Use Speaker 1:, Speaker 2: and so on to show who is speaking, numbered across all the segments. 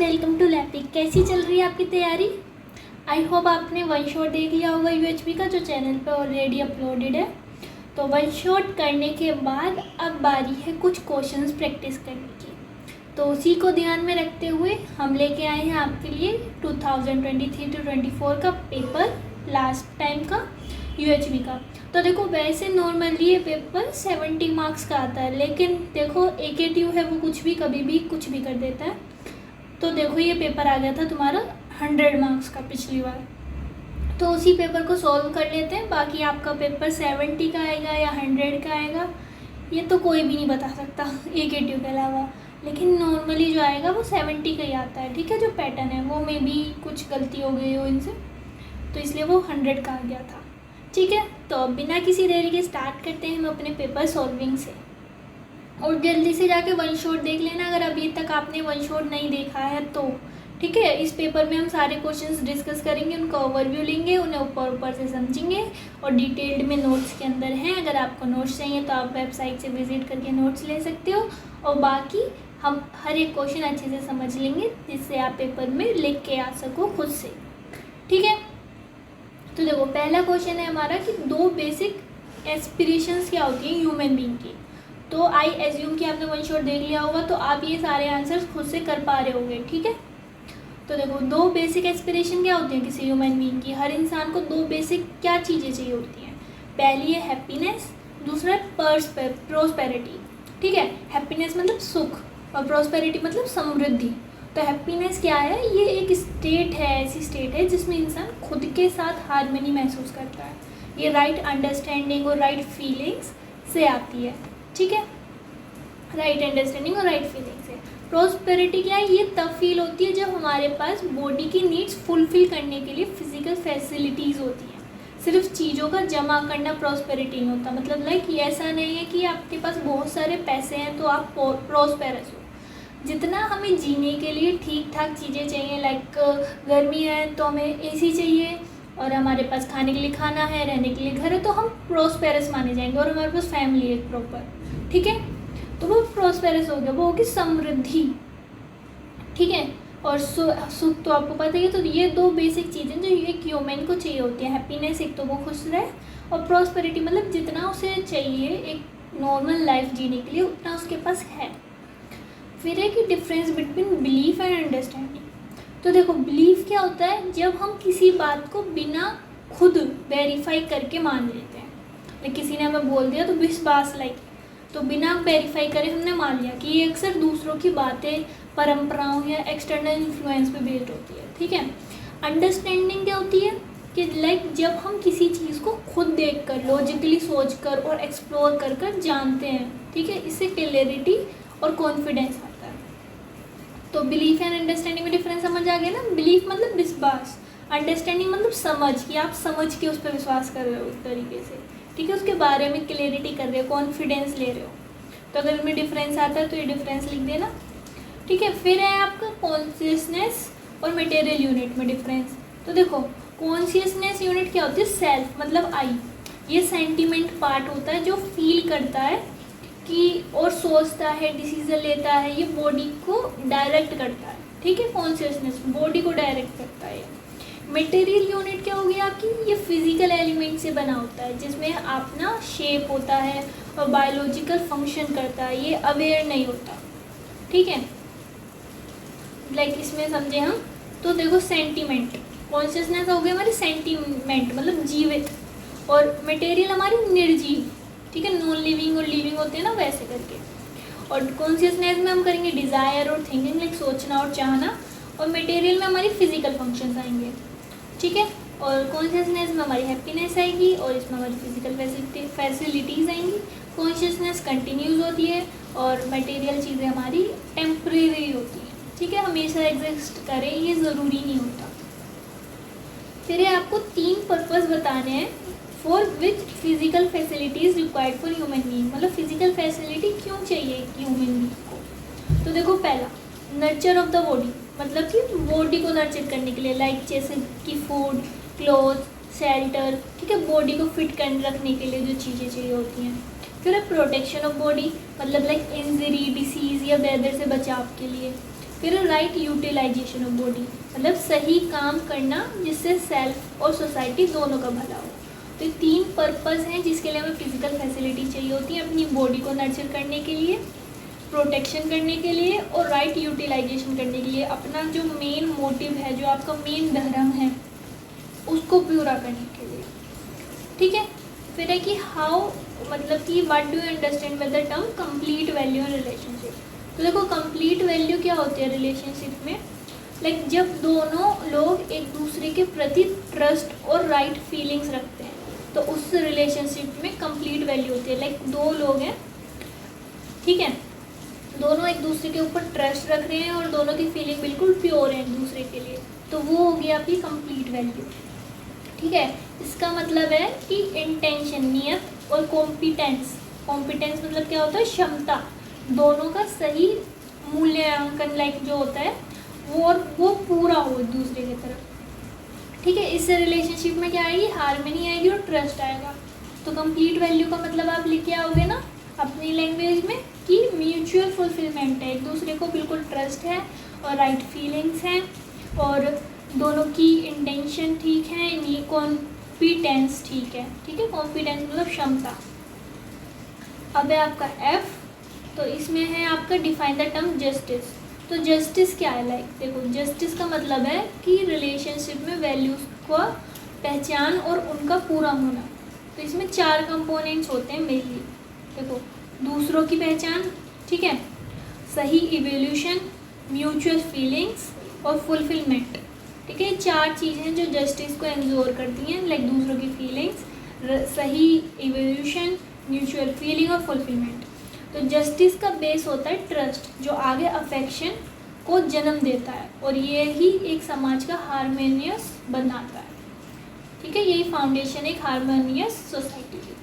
Speaker 1: Welcome to लैपिक। कैसी चल रही है आपकी तैयारी? आई होप आपने वन शॉट देख लिया होगा यूएचबी का, जो चैनल पे ऑलरेडी अपलोडेड है। तो वन शॉट करने के बाद अब बारी है कुछ क्वेश्चंस प्रैक्टिस करने की। तो उसी को ध्यान में रखते हुए हम लेके आए हैं आपके लिए 2023 टू 24 का पेपर, लास्ट टाइम का यूएचबी का। तो देखो, वैसे नॉर्मली ये पेपर 70 मार्क्स का आता है, लेकिन देखो AKTU है, वो कुछ भी कभी भी कुछ भी कर देता है। तो देखो ये पेपर आ गया था तुम्हारा 100 मार्क्स का पिछली बार, तो उसी पेपर को सॉल्व कर लेते हैं। बाकी आपका पेपर 70 का आएगा या 100 का आएगा ये तो कोई भी नहीं बता सकता AKTU के अलावा, लेकिन नॉर्मली जो आएगा वो 70 का ही आता है। ठीक है, जो पैटर्न है वो में भी कुछ गलती हो गई हो इनसे, तो इसलिए वो 100 का आ गया था। ठीक है, तो बिना किसी देरी के स्टार्ट करते हैं हम अपने पेपर सॉल्विंग से। और जल्दी से जाके वन शॉट देख लेना अगर अभी तक आपने वन शॉट नहीं देखा है तो। ठीक है, इस पेपर में हम सारे क्वेश्चंस डिस्कस करेंगे, उनका ओवरव्यू लेंगे, उन्हें ऊपर से समझेंगे और डिटेल्ड में नोट्स के अंदर हैं। अगर आपको नोट्स चाहिए तो आप वेबसाइट से विजिट करके नोट्स ले सकते हो, और बाकी हम हर एक क्वेश्चन अच्छे से समझ लेंगे जिससे आप पेपर में लिख के आ सको खुद से। ठीक है, तो देखो पहला क्वेश्चन है हमारा कि दो बेसिक एस्पिरेशंस क्या होती हैं ह्यूमन बीइंग की। तो आई एज्यूम कि आपने वन शॉट देख लिया होगा, तो आप ये सारे आंसर्स खुद से कर पा रहे होंगे। ठीक है, तो देखो दो बेसिक एस्पिरेशन क्या होती हैं किसी ह्यूमन बीइंग की। हर इंसान को दो बेसिक क्या चीज़ें चाहिए होती हैं। पहली है हैप्पीनेस, दूसरा है प्रोस्पेरिटी। ठीक है, हैप्पीनेस मतलब सुख और प्रोस्पेरिटी मतलब समृद्धि। तो हैप्पीनेस क्या है? ये एक स्टेट है, ऐसी स्टेट है जिसमें इंसान खुद के साथ हार्मनी महसूस करता है। ये राइट अंडरस्टैंडिंग और राइट फीलिंग्स से आती है। ठीक है, राइट अंडरस्टैंडिंग और राइट फीलिंग्स से। प्रोस्पेरिटी क्या है? ये तब फील होती है जब हमारे पास बॉडी की नीड्स फुलफिल करने के लिए फिजिकल फैसिलिटीज़ होती हैं। सिर्फ चीज़ों का जमा करना प्रोस्पेरिटी नहीं होता। मतलब लाइक ये ऐसा नहीं है कि आपके पास बहुत सारे पैसे हैं तो आप प्रोस्पेरस हो। जितना हमें जीने के लिए ठीक ठाक चीज़ें चाहिए, लाइक गर्मी है तो हमें AC चाहिए, और हमारे पास खाने के लिए खाना है, रहने के लिए घर है, तो हम प्रोस्पेरस माने जाएंगे। और हमारे पास फैमिली है प्रॉपर। ठीक है, तो वो प्रोस्पेरस हो गया, वो होगी समृद्धि। ठीक है, और सुख तो आपको पता ही है। तो ये दो बेसिक चीज़ें जो एक ह्यूमन को चाहिए होती है। हैप्पीनेस एक तो वो खुश रहे, और प्रोस्पेरिटी मतलब जितना उसे चाहिए एक नॉर्मल लाइफ जीने के लिए उतना उसके पास है। फिर है कि difference between belief and understanding. तो देखो बिलीफ क्या होता है? जब हम किसी बात को बिना खुद वेरीफाई करके मान लेते हैं। लाइक किसी ने हमें बोल दिया तो विश्वास, लाइक तो बिना वेरीफाई करे हमने मान लिया कि ये अक्सर दूसरों की बातें, परंपराओं या एक्सटर्नल इन्फ्लुएंस पे बेस्ड होती है। ठीक है, अंडरस्टैंडिंग क्या होती है कि लाइक जब हम किसी चीज़ को खुद देख कर, लॉजिकली सोच कर और एक्सप्लोर कर कर जानते हैं। ठीक है, इससे क्लैरिटी और कॉन्फिडेंस आता है। तो बिलीफ एंड अंडरस्टैंडिंग में डिफरेंस समझ आ गया ना। बिलीफ मतलब विश्वास, अंडरस्टैंडिंग मतलब समझ, कि आप समझ के उस पर विश्वास कर रहे हो एक तरीके से। ठीक है, उसके बारे में क्लैरिटी कर रहे हो, कॉन्फिडेंस ले रहे हो। तो अगर इनमें डिफरेंस आता है तो ये डिफरेंस लिख देना। ठीक है, फिर है आपका कॉन्शियसनेस और मटेरियल यूनिट में डिफरेंस। तो देखो कॉन्शियसनेस यूनिट क्या होती है? सेल्फ मतलब आई। ये सेंटिमेंट पार्ट होता है जो फील करता है कि और सोचता है, डिसीजन लेता है, ये बॉडी को डायरेक्ट करता है। ठीक है, कॉन्शियसनेस बॉडी को डायरेक्ट करता है। मटेरियल यूनिट क्या होगी आपकी? ये फिजिकल एलिमेंट से बना होता है, जिसमें अपना शेप होता है और बायोलॉजिकल फंक्शन करता है। ये अवेयर नहीं होता। ठीक है, लाइक इसमें समझे हम। तो देखो सेंटीमेंट, कॉन्शियसनेस हो गई हमारी सेंटीमेंट मतलब जीवित, और मटेरियल हमारी निर्जीव। ठीक है, नॉन लिविंग और लिविंग होते हैं ना, वैसे करके। और कॉन्शियसनेस में हम करेंगे डिज़ायर और थिंकिंग, लाइक सोचना और चाहना, और मटेरियल में हमारी फिजिकल फंक्शंस आएंगे। ठीक है, और कॉन्शियसनेस में हमारी हैप्पीनेस आएगी और इसमें हमारी फिजिकल फैसिलिटीज़ आएंगी। कॉन्शियसनेस कंटिन्यूस होती है और मटेरियल चीज़ें हमारी टेम्परेरी होती हैं। ठीक है, हमेशा एग्जिस्ट करें ये ज़रूरी नहीं होता। फिर आपको 3 पर्पस बताने हैं for which physical facilities required for human being. मतलब फिजिकल फैसिलिटी क्यों चाहिए ह्यूमन बीइंग को। तो देखो पहला, नर्चर ऑफ द बॉडी, मतलब कि बॉडी को नर्चर करने के लिए, लाइक जैसे कि फूड, क्लोथ, शेल्टर। ठीक है, बॉडी को फिट कर रखने के लिए जो चीज़ें चाहिए होती हैं। फिर है प्रोटेक्शन ऑफ बॉडी, मतलब लाइक इंजरी, डिसीज़ या वेदर से बचाव के लिए। फिर राइट यूटिलाइजेशन ऑफ बॉडी, मतलब सही काम करना जिससे सेल्फ और सोसाइटी दोनों का भला हो। तो ये 3 पर्पस हैं जिसके लिए हमें फिजिकल फैसिलिटी चाहिए होती है अपनी बॉडी को नर्चर करने के लिए, प्रोटेक्शन करने के लिए और राइट यूटिलाइजेशन करने के लिए। अपना जो मेन मोटिव है, जो आपका मेन धर्म है, उसको पूरा करने के लिए। ठीक है। फिर है कि हाउ, मतलब कि what do you understand by the term complete value in relationship. तो देखो कंप्लीट वैल्यू क्या होती है रिलेशनशिप में, लाइक जब दोनों लोग एक दूसरे के प्रति ट्रस्ट और राइट फीलिंग्स रखते हैं, तो उस रिलेशनशिप में कंप्लीट वैल्यू होती है। लाइक 2 लोग हैं, ठीक है, दोनों एक दूसरे के ऊपर ट्रस्ट रख रहे हैं और दोनों की फीलिंग बिल्कुल प्योर है एक दूसरे के लिए, तो वो हो गया आपकी कंप्लीट वैल्यू। ठीक है। इसका मतलब है कि इंटेंशन, नियत और कॉम्पिटेंस। कॉम्पिटेंस मतलब क्या होता है, क्षमता, दोनों का सही मूल्यांकन लाइक जो होता है वो पूरा हो एक दूसरे की तरफ। ठीक है। इस रिलेशनशिप में क्या आएगी, हार्मनी आएगी और ट्रस्ट आएगा। तो कंप्लीट वैल्यू का मतलब आप लिख के आओगे ना अपनी लैंग्वेज में कि म्यूचुअल फुलफिलमेंट है, एक दूसरे को बिल्कुल ट्रस्ट है और राइट फीलिंग्स हैं और दोनों की इंटेंशन ठीक है, कॉम्पिटेंस ठीक है। ठीक है। कॉम्पिटेंस मतलब क्षमता। अब है आपका F, तो इसमें है आपका डिफाइन द टर्म जस्टिस। तो जस्टिस क्या है, लाइक देखो जस्टिस का मतलब है कि रिलेशनशिप में वैल्यूज़ को पहचान और उनका पूरा होना। तो इसमें 4 कंपोनेंट्स होते हैं मेनली। देखो दूसरों की पहचान, ठीक है, सही इवोल्यूशन, म्यूचुअल फीलिंग्स और फुलफिलमेंट। ठीक है। 4 चीज़ें हैं जो जस्टिस को एंश्योर करती हैं, लाइक दूसरों की फीलिंग्स, सही इवोल्यूशन, म्यूचुअल फीलिंग और फुलफिलमेंट। तो जस्टिस का बेस होता है ट्रस्ट, जो आगे अफेक्शन को जन्म देता है और ये ही एक समाज का हारमोनियस बनाता है। ठीक है। यही फाउंडेशन है एक हारमोनियस सोसाइटी की।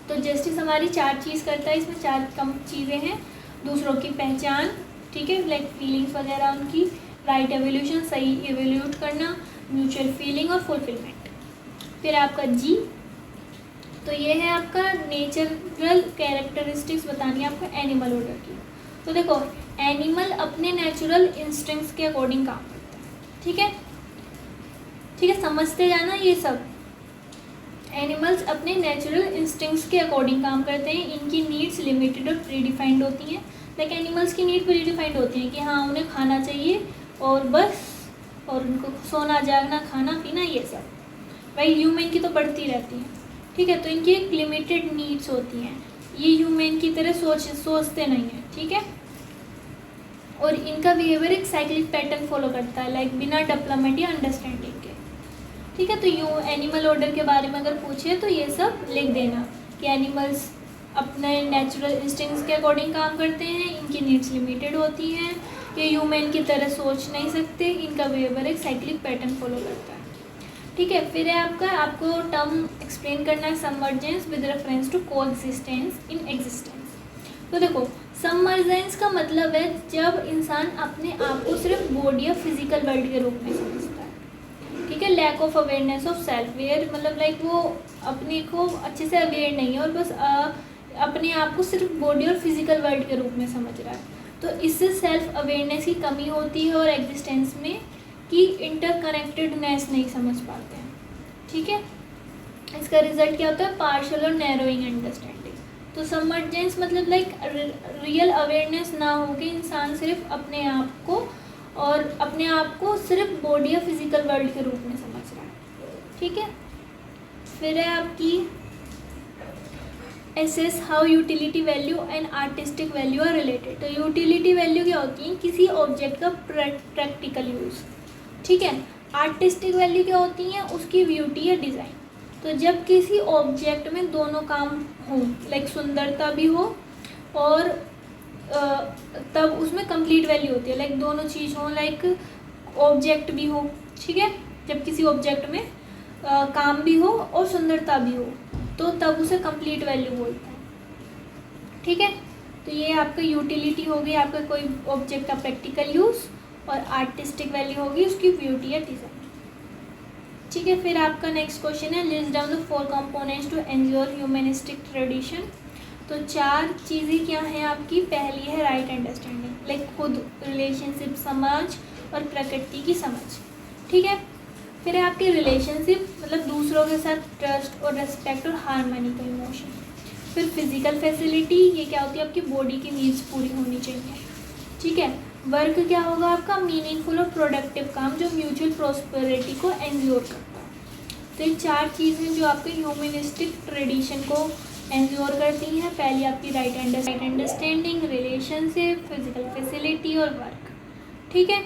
Speaker 1: तो जस्टिस हमारी 4 चीज़ करता है, इसमें 4 कम चीज़ें हैं। दूसरों की पहचान, ठीक है, लाइक फीलिंग्स वगैरह उनकी, राइट एवोल्यूशन, सही एवोल्यूट करना, म्यूचुअल फीलिंग और फुलफिलमेंट। फिर आपका G, तो ये है आपका नेचुरल कैरेक्टरिस्टिक्स बतानी है आपको एनिमल ऑर्डर की। तो देखो एनिमल अपने नेचुरल इंस्टिंक्ट्स के अकॉर्डिंग काम करता है। ठीक है। ठीक है, समझते जाना ये सब। एनिमल्स अपने नेचुरल इंस्टिंक्ट्स के अकॉर्डिंग काम करते हैं। इनकी नीड्स लिमिटेड और प्रीडिफाइंड होती हैं। लाइक एनिमल्स की नीड प्रीडिफाइंड होती हैं कि हाँ उन्हें खाना चाहिए और बस, और उनको सोना जागना खाना पीना ये सब। भाई ह्यूमन की तो बढ़ती रहती है। ठीक है। तो इनकी एक लिमिटेड नीड्स होती हैं, ये ह्यूमन की तरह सोचते नहीं हैं। ठीक है। और इनका बिहेवियर एक साइक्लिक पैटर्न फॉलो करता है, लाइक बिना डेवलपमेंट या अंडरस्टैंडिंग के। ठीक है। तो यू एनिमल ऑर्डर के बारे में अगर पूछे तो ये सब लिख देना कि एनिमल्स अपने नेचुरल इंस्टिंक्ट्स के अकॉर्डिंग काम करते हैं, इनकी नीड्स लिमिटेड होती हैं, ये ह्यूमन की तरह सोच नहीं सकते, इनका बिहेवियर एक साइक्लिक पैटर्न फॉलो करता है। ठीक है। फिर है आपको टर्म एक्सप्लेन करना है submergence with reference to coexistence in existence. तो देखो सबमर्जेंस का मतलब है जब इंसान अपने आप को सिर्फ बॉडी या फिजिकल वर्ल्ड के रूप में समझता है। ठीक है। Lack of awareness of self where, मतलब लाइक वो अपने को अच्छे से अवेयर नहीं है और बस अपने आप को सिर्फ बॉडी और फिजिकल वर्ल्ड के रूप में समझ रहा है। तो इससे सेल्फ अवेयरनेस की कमी होती है और एग्जिस्टेंस में कि इंटरकनेक्टेडनेस नहीं समझ पाते हैं। ठीक है। इसका रिजल्ट क्या होता है, पार्शियल और नैरोइंग अंडरस्टैंडिंग। तो सबमर्जेंस मतलब लाइक रियल अवेयरनेस ना हो कि इंसान सिर्फ अपने आप को सिर्फ बॉडी या फिजिकल वर्ल्ड के रूप में समझ रहा है। ठीक है। फिर है आपकी assess how utility value and artistic value are related. तो यूटिलिटी वैल्यू क्या होती है, किसी ऑब्जेक्ट का प्रैक्टिकल यूज़। ठीक है। आर्टिस्टिक वैल्यू क्या होती है, उसकी ब्यूटी या डिज़ाइन। तो जब किसी ऑब्जेक्ट में दोनों काम हो, लाइक सुंदरता भी हो और तब उसमें कंप्लीट वैल्यू होती है, लाइक दोनों चीज़ हो, लाइक ऑब्जेक्ट भी हो। ठीक है। जब किसी ऑब्जेक्ट में काम भी हो और सुंदरता भी हो तो तब उसे कंप्लीट वैल्यू बोलते हैं। ठीक है। तो ये आपका यूटिलिटी हो गई, आपका कोई ऑब्जेक्ट का प्रैक्टिकल यूज़, और आर्टिस्टिक वैल्यू होगी उसकी ब्यूटी या डिज़ाइन। ठीक है। फिर आपका नेक्स्ट क्वेश्चन है list down the 4 components to ensure humanistic tradition. तो 4 चीज़ें क्या हैं आपकी, पहली है राइट अंडरस्टैंडिंग, लाइक खुद, रिलेशनशिप, समझ और प्रकृति की समझ। ठीक है, फिर है आपकी रिलेशनशिप, मतलब दूसरों के साथ ट्रस्ट और रेस्पेक्ट और हार्मनी का इमोशन। फिर फिजिकल फैसिलिटी, ये क्या होती है, आपकी बॉडी की नीड्स पूरी होनी चाहिए। ठीक है, वर्क क्या होगा आपका, मीनिंगफुल और प्रोडक्टिव काम जो म्यूचुअल प्रॉस्पेरिटी को एंश्योर करता है। तो ये 4 चीज़ें जो आपके ह्यूमनिस्टिक ट्रेडिशन को एंश्योर करती हैं। पहली आपकी right understanding, relationship, physical facility और वर्क। ठीक है,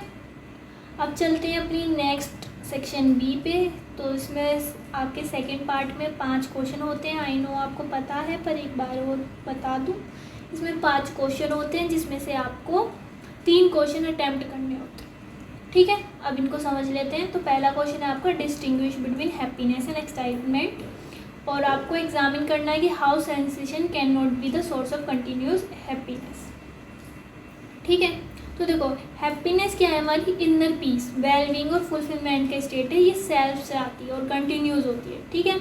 Speaker 1: अब चलते हैं अपनी नेक्स्ट सेक्शन बी पे। तो इसमें आपके सेकंड पार्ट में 5 क्वेश्चन होते हैं। आई नो आपको पता है, पर एक बार और बता दूं, इसमें 5 क्वेश्चन होते हैं जिसमें से आपको 3 क्वेश्चन अटैम्प्ट करने होते हैं। ठीक है, अब इनको समझ लेते हैं। तो पहला क्वेश्चन है आपका distinguish between happiness and excitement, और आपको एग्जामिन करना है कि how sensation can not be the source of continuous happiness. ठीक है, तो देखो हैप्पीनेस क्या है, हमारी इनर पीस, वेलबींग और फुलफिलमेंट का स्टेट है, ये सेल्फ से आती है और कंटिन्यूस होती है। ठीक है,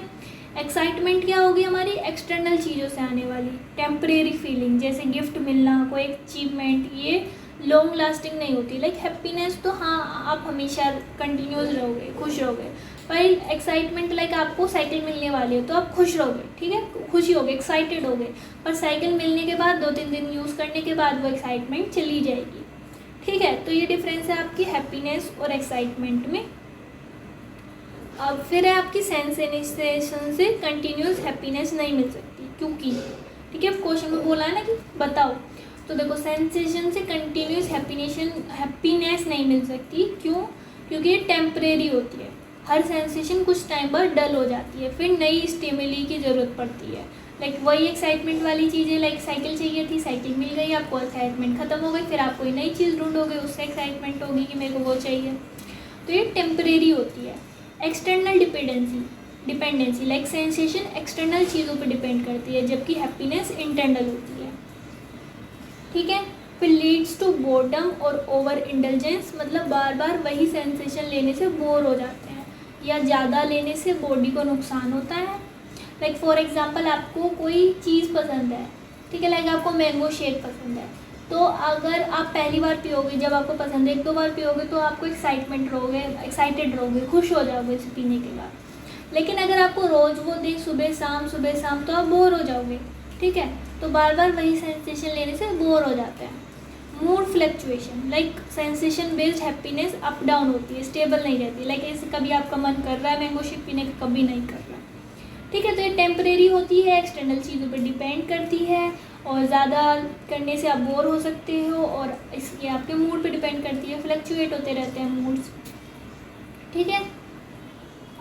Speaker 1: एक्साइटमेंट क्या होगी, हमारी एक्सटर्नल चीज़ों से आने वाली टेम्परेरी फीलिंग, जैसे गिफ्ट मिलना, कोई अचीवमेंट, ये लॉन्ग लास्टिंग नहीं होती। लाइक हैप्पीनेस तो हाँ आप हमेशा कंटिन्यूस रहोगे, खुश रहोगे, पर एक्साइटमेंट लाइक आपको साइकिल मिलने वाली है तो आप खुश रहोगे। ठीक है, खुशी होगी, एक्साइटेड होगे, पर साइकिल मिलने के बाद 2-3 दिन यूज़ करने के बाद वो एक्साइटमेंट चली जाएगी। ठीक है, तो ये डिफरेंस है आपकी हैप्पीनेस और एक्साइटमेंट में। अब फिर है आपकी सेंसेशन से कंटिन्यूस हैप्पीनेस नहीं मिल सकती, क्योंकि ठीक है क्वेश्चन में बोला है ना कि बताओ, तो देखो सेंसेशन से कंटिन्यूस हैप्पीनेस नहीं मिल सकती। क्यों? क्योंकि ये टेम्परेरी होती है, हर सेंसेशन कुछ टाइम बाद डल हो जाती है, फिर नई स्टिमुली की ज़रूरत पड़ती है। लाइक वही एक्साइटमेंट वाली चीज़ें, लाइक साइकिल चाहिए थी, साइकिल मिल गई आपको, एक्साइटमेंट ख़त्म हो गई, फिर आप कोई नई चीज़ ढूंढोगे, उससे एक्साइटमेंट होगी कि मेरे को वो चाहिए। तो ये टेम्परेरी होती है। External dependency like sensation external चीज़ों पर डिपेंड करती है, जबकि हैप्पीनेस इंटरनल होती है। ठीक है, फिर लीड्स टू बोर्डम और ओवर इंडल्जेंस, मतलब बार बार वही सेंसेशन लेने से बोर हो जाते हैं, या ज़्यादा लेने से बॉडी को नुकसान होता है। लाइक फॉर एग्जांपल आपको कोई चीज़ पसंद है, ठीक है, लाइक आपको मैंगो शेक पसंद है, तो अगर आप पहली बार पियोगे, जब आपको पसंद है 1-2 बार पियोगे तो आपको एक्साइटेड रहोगे, खुश हो जाओगे इसे पीने के बाद। लेकिन अगर आपको रोज़ वो दे सुबह शाम तो आप बोर हो जाओगे। ठीक है, तो बार बार वही सेंसेशन लेने से बोर हो जाते हैं। Mood fluctuation like sensation based happiness up down होती है, स्टेबल नहीं रहती। लाइक ऐसे कभी आपका मन कर रहा है मैंगो शेक पीने का, कभी नहीं कर रहा। ठीक है, तो ये टेम्परेरी होती है, एक्सटर्नल चीज़ों पर डिपेंड करती है, और ज़्यादा करने से आप बोर हो सकते हो, और इसके आपके मूड पे डिपेंड करती है, फ्लक्चुएट होते रहते हैं मूड्स। ठीक है,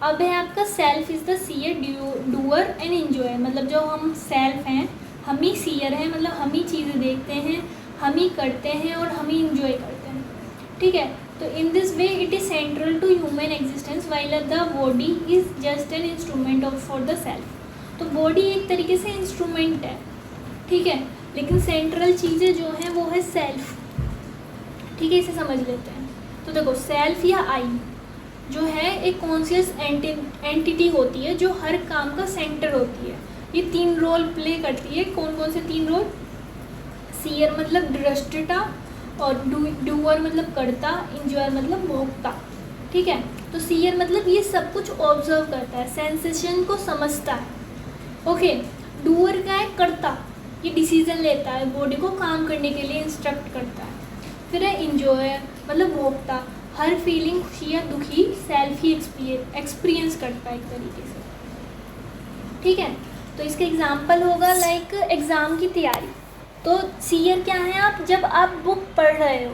Speaker 1: अब है आपका self is the seer, doer and enjoyer, मतलब जो हम सेल्फ हैं, हम ही सीयर हैं, मतलब हम ही चीज़ें देखते हैं, हम ही करते हैं और हम ही इंजॉय करते हैं। ठीक है, तो in this way it is central to human existence while the body is just an instrument of for the self. तो बॉडी एक तरीके से इंस्ट्रूमेंट है, ठीक है, लेकिन सेंट्रल चीज़ें जो हैं वो है सेल्फ। ठीक है, इसे समझ लेते हैं। तो देखो सेल्फ या आई जो है एक कॉन्शियस एंटिटी होती है, जो हर काम का सेंटर होती है। ये 3 रोल प्ले करती है। कौन कौन से 3 रोल? सीयर मतलब दृष्टा, और डूअर मतलब कर्ता, इंजॉयर मतलब भोक्ता। ठीक है, तो सीयर मतलब ये सब कुछ ऑब्जर्व करता है, सेंसेशन को समझता है। ओके, डूअर का है कर्ता, ये डिसीजन लेता है, बॉडी को काम करने के लिए इंस्ट्रक्ट करता है। फिर है इंजॉयर मतलब भोक्ता, हर फीलिंग खुशी या दुखी सेल्फ ही एक्सपीरियंस करता है एक तरीके से। ठीक है, तो इसका एग्जाम्पल होगा लाइक एग्ज़ाम की तैयारी। तो सीयर क्या है आप, जब आप बुक पढ़ रहे हो,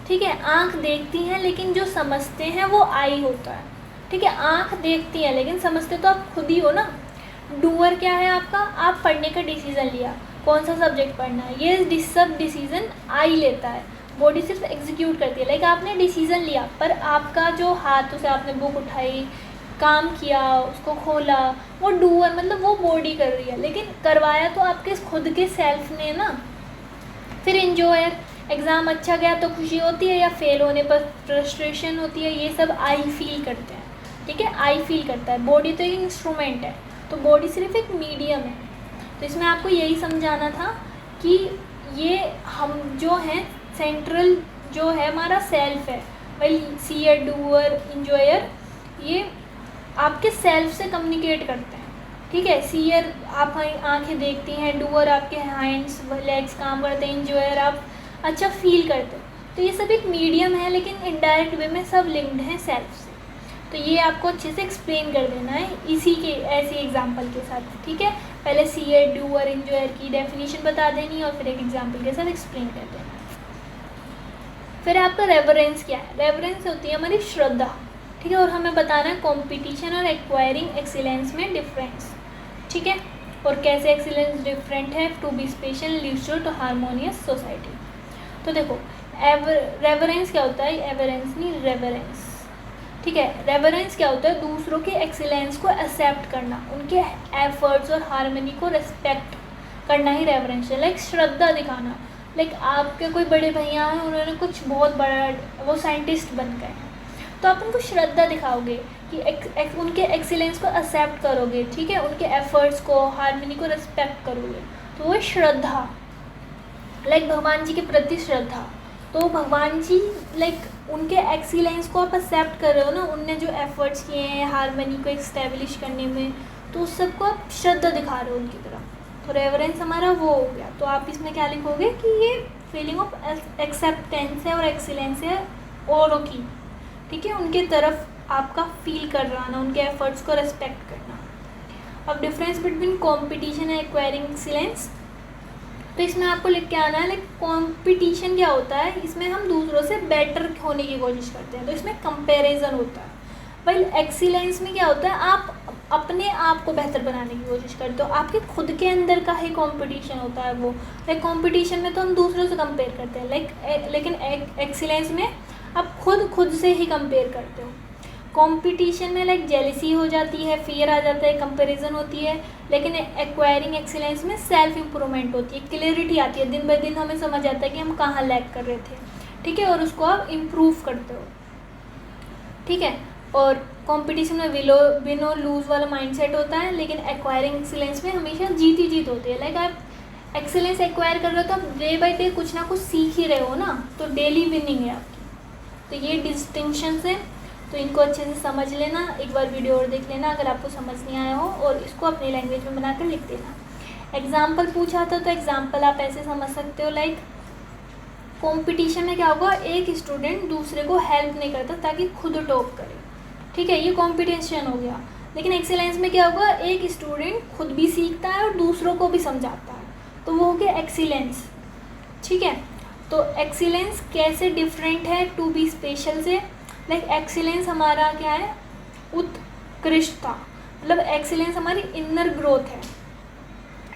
Speaker 1: ठीक है, आँख देखती हैं लेकिन जो समझते हैं वो आई होता है। ठीक है, आँख देखती है लेकिन समझते तो आप खुद ही हो ना। डूअर क्या है आपका, आप पढ़ने का डिसीज़न लिया, कौन सा सब्जेक्ट पढ़ना है, ये सब डिसीज़न आई लेता है, बॉडी सिर्फ एग्जीक्यूट करती है। लाइक आपने डिसीज़न लिया, पर आपका जो हाथों से आपने बुक उठाई, काम किया, उसको खोला, वो डूअर मतलब वो बॉडी कर रही है, लेकिन करवाया तो आपके खुद के सेल्फ ने ना। फिर इंजॉयर, एग्ज़ाम अच्छा गया तो खुशी होती है, या फेल होने पर फ्रस्ट्रेशन होती है, ये सब आई फील करते हैं। ठीक है, आई फील करता है। बॉडी तो एक इंस्ट्रूमेंट है, तो बॉडी सिर्फ एक मीडियम है। तो इसमें आपको यही समझाना था कि ये हम जो हैं सेंट्रल जो है हमारा सेल्फ है, वही सीयर, डूअर, इंजॉयर, ये आपके सेल्फ से कम्युनिकेट करते हैं। ठीक है, सीयर आप आंखें देखती हैं, डूअर आपके हैंड्स लेग्स काम करते हैं, इंजॉयर आप अच्छा फील करते हो। तो ये सब एक मीडियम है, लेकिन इनडायरेक्ट वे में सब लिंक्ड हैं सेल्फ से। तो ये आपको अच्छे से एक्सप्लेन कर देना है इसी के ऐसे एग्जांपल के साथ। ठीक है, पहले सीयर, डूअर, इंजॉयर की डेफिनेशन बता देनी और फिर एक एग्जांपल के साथ एक्सप्लेन कर देना। फिर आपका रेवरेंस क्या है? रेवरेंस होती है हमारी श्रद्धा। ठीक है, और हमें बताना है कंपटीशन और एक्वायरिंग एक्सीलेंस में डिफरेंस। ठीक है, और कैसे एक्सीलेंस डिफरेंट है, to be special leads to harmonious society. तो देखो रेवरेंस क्या होता है, एवरेंस नहीं रेवरेंस। ठीक है, रेवरेंस क्या होता है, दूसरों के एक्सीलेंस को एक्सेप्ट करना, उनके एफर्ट्स और हार्मनी को रिस्पेक्ट करना ही रेवरेंस है। लाइक श्रद्धा दिखाना, लाइक आपके कोई बड़े भैया हैं, उन्होंने कुछ बहुत बड़ा, वो साइंटिस्ट बन गए हैं, तो आप उनको श्रद्धा दिखाओगे कि उनके एक्सीलेंस को एक्सेप्ट करोगे। ठीक है, उनके एफर्ट्स को, हार्मनी को रिस्पेक्ट करोगे, तो वो श्रद्धा। लाइक भगवान जी के प्रति श्रद्धा, तो भगवान जी लाइक उनके एक्सीलेंस को आप एक्सेप्ट कर रहे हो ना, उनने जो एफर्ट्स किए हैं हार्मनी को इस्टेब्लिश करने में, तो उस सबको आप श्रद्धा दिखा रहे हो उनकी तरफ। तो रेवरेंस हमारा वो हो गया। तो आप इसमें क्या लिखोगे कि ये फीलिंग ऑफ एक्सेप्टेंस है और एक्सीलेंस है औरों की। ठीक है, उनके तरफ आपका फील कर रहा ना, उनके एफर्ट्स को रेस्पेक्ट करना। अब difference between competition and acquiring excellence, तो इसमें आपको लिख के आना है लाइक कंपटीशन क्या होता है, इसमें हम दूसरों से बेटर होने की कोशिश करते हैं, तो इसमें कंपैरिजन होता है। भाई एक्सीलेंस में क्या होता है, आप अपने आप को बेहतर बनाने की कोशिश करते हो, आपके खुद के अंदर का ही कंपटीशन होता है वो। लाइक कंपटीशन में तो हम दूसरों से कंपेयर करते हैं, लेकिन एक्सीलेंस में आप खुद से ही कंपेयर करते हो। कंपटीशन में लाइक जेलिसी हो जाती है, फियर आ जाता है, कंपैरिजन होती है, लेकिन एक्वायरिंग एक्सीलेंस में सेल्फ इम्प्रूवमेंट होती है, क्लियरिटी आती है, दिन ब दिन हमें समझ आता है कि हम कहाँ लैग कर रहे थे। ठीक है, और उसको आप इम्प्रूव करते हो। ठीक है, और कंपटीशन में विन और लूज वाला माइंडसेट होता है, लेकिन एक्वायरिंग एक्सीलेंस में हमेशा जीत ही जीत होती है। लाइक आप एक्सीलेंस एक्वायर कर रहे हो तो आप डे बाई डे कुछ ना कुछ सीख ही रहे हो ना, तो डेली विनिंग है आपकी। तो ये डिस्टिंक्शंस है, तो इनको अच्छे से समझ लेना, एक बार वीडियो और देख लेना अगर आपको समझ नहीं आया हो, और इसको अपनी लैंग्वेज में बनाकर लिख देना। एग्जाम्पल पूछा था, तो एग्जाम्पल आप ऐसे समझ सकते हो, लाइक कंपटीशन में क्या होगा, एक स्टूडेंट दूसरे को हेल्प नहीं करता ताकि खुद टॉप करे। ठीक है, ये कंपटीशन हो गया। लेकिन एक्सीलेंस में क्या होगा, एक स्टूडेंट खुद भी सीखता है और दूसरों को भी समझाता है, तो वो हो गया एक्सीलेंस। ठीक है, तो एक्सीलेंस कैसे डिफरेंट है टू बी स्पेशल से। लाइक एक्सीलेंस हमारा क्या है, उत्कृष्टता, मतलब एक्सीलेंस हमारी इनर ग्रोथ है।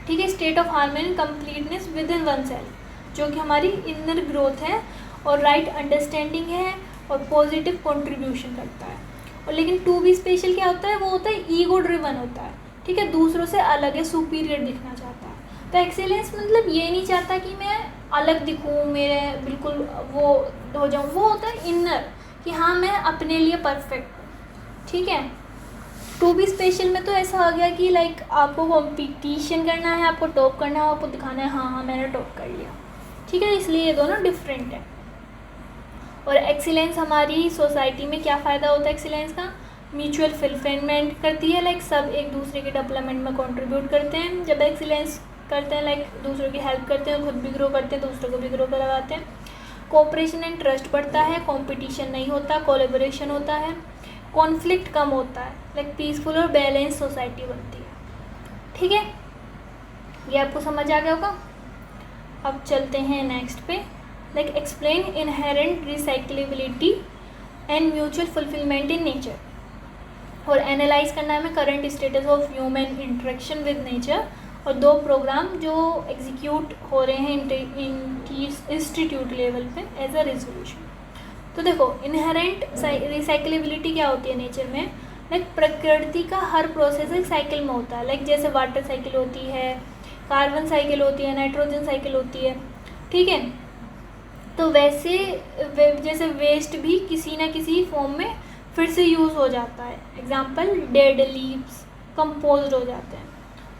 Speaker 1: ठीक है, state of harmony completeness with in one self, जो कि हमारी इनर ग्रोथ है, और राइट अंडरस्टैंडिंग है, और पॉजिटिव कंट्रीब्यूशन करता है। और लेकिन टू बी स्पेशल क्या होता है, वो होता है ईगो ड्रिवन होता है। ठीक है, दूसरों से अलग है, सुपीरियर दिखना चाहता है। तो एक्सीलेंस मतलब ये नहीं चाहता कि मैं अलग दिखूँ, मेरे बिल्कुल वो हो जाऊँ, वो होता है इनर, कि हाँ मैं अपने लिए परफेक्ट हूँ। ठीक है, टू बी स्पेशल में तो ऐसा हो गया कि लाइक आपको कंपटीशन करना है, आपको टॉप करना है, आपको दिखाना है हाँ मैंने टॉप कर लिया। ठीक है, इसलिए ये दोनों डिफरेंट है। और एक्सीलेंस हमारी सोसाइटी में क्या फ़ायदा होता है एक्सीलेंस का, म्यूचुअल फुलफिलमेंट करती है, लाइक सब एक दूसरे के डेवलपमेंट में कंट्रीब्यूट करते हैं। जब एक्सीलेंस करते हैं, लाइक दूसरों की हेल्प करते हैं, खुद भी ग्रो करते हैं, दूसरों को भी ग्रो करवाते हैं। कोऑपरेशन एंड ट्रस्ट बढ़ता है, कंपटीशन नहीं होता, कोलैबोरेशन होता है, कॉन्फ्लिक्ट कम होता है, लाइक पीसफुल और बैलेंस सोसाइटी बनती है। ठीक है, ये आपको समझ आ गया होगा। अब चलते हैं नेक्स्ट पे, like explain inherent recyclability and mutual fulfilment in nature, और एनालाइज करना है हमें current status of human interaction with nature, और 2 प्रोग्राम जो एग्जीक्यूट हो रहे हैं इंस्टीट्यूट लेवल पे एज अ रेजोल्यूशन। तो देखो इनहेरेंट रिसाइक्लेबिलिटी क्या होती है नेचर में, लाइक प्रकृति का हर प्रोसेस एक साइकिल में होता है। लाइक जैसे वाटर साइकिल होती है, कार्बन साइकिल होती है, नाइट्रोजन साइकिल होती है। ठीक है, तो वैसे जैसे वेस्ट भी किसी ना किसी फॉर्म में फिर से यूज़ हो जाता है। एग्जाम्पल डेड लीव्स कंपोज्ड हो जाते हैं,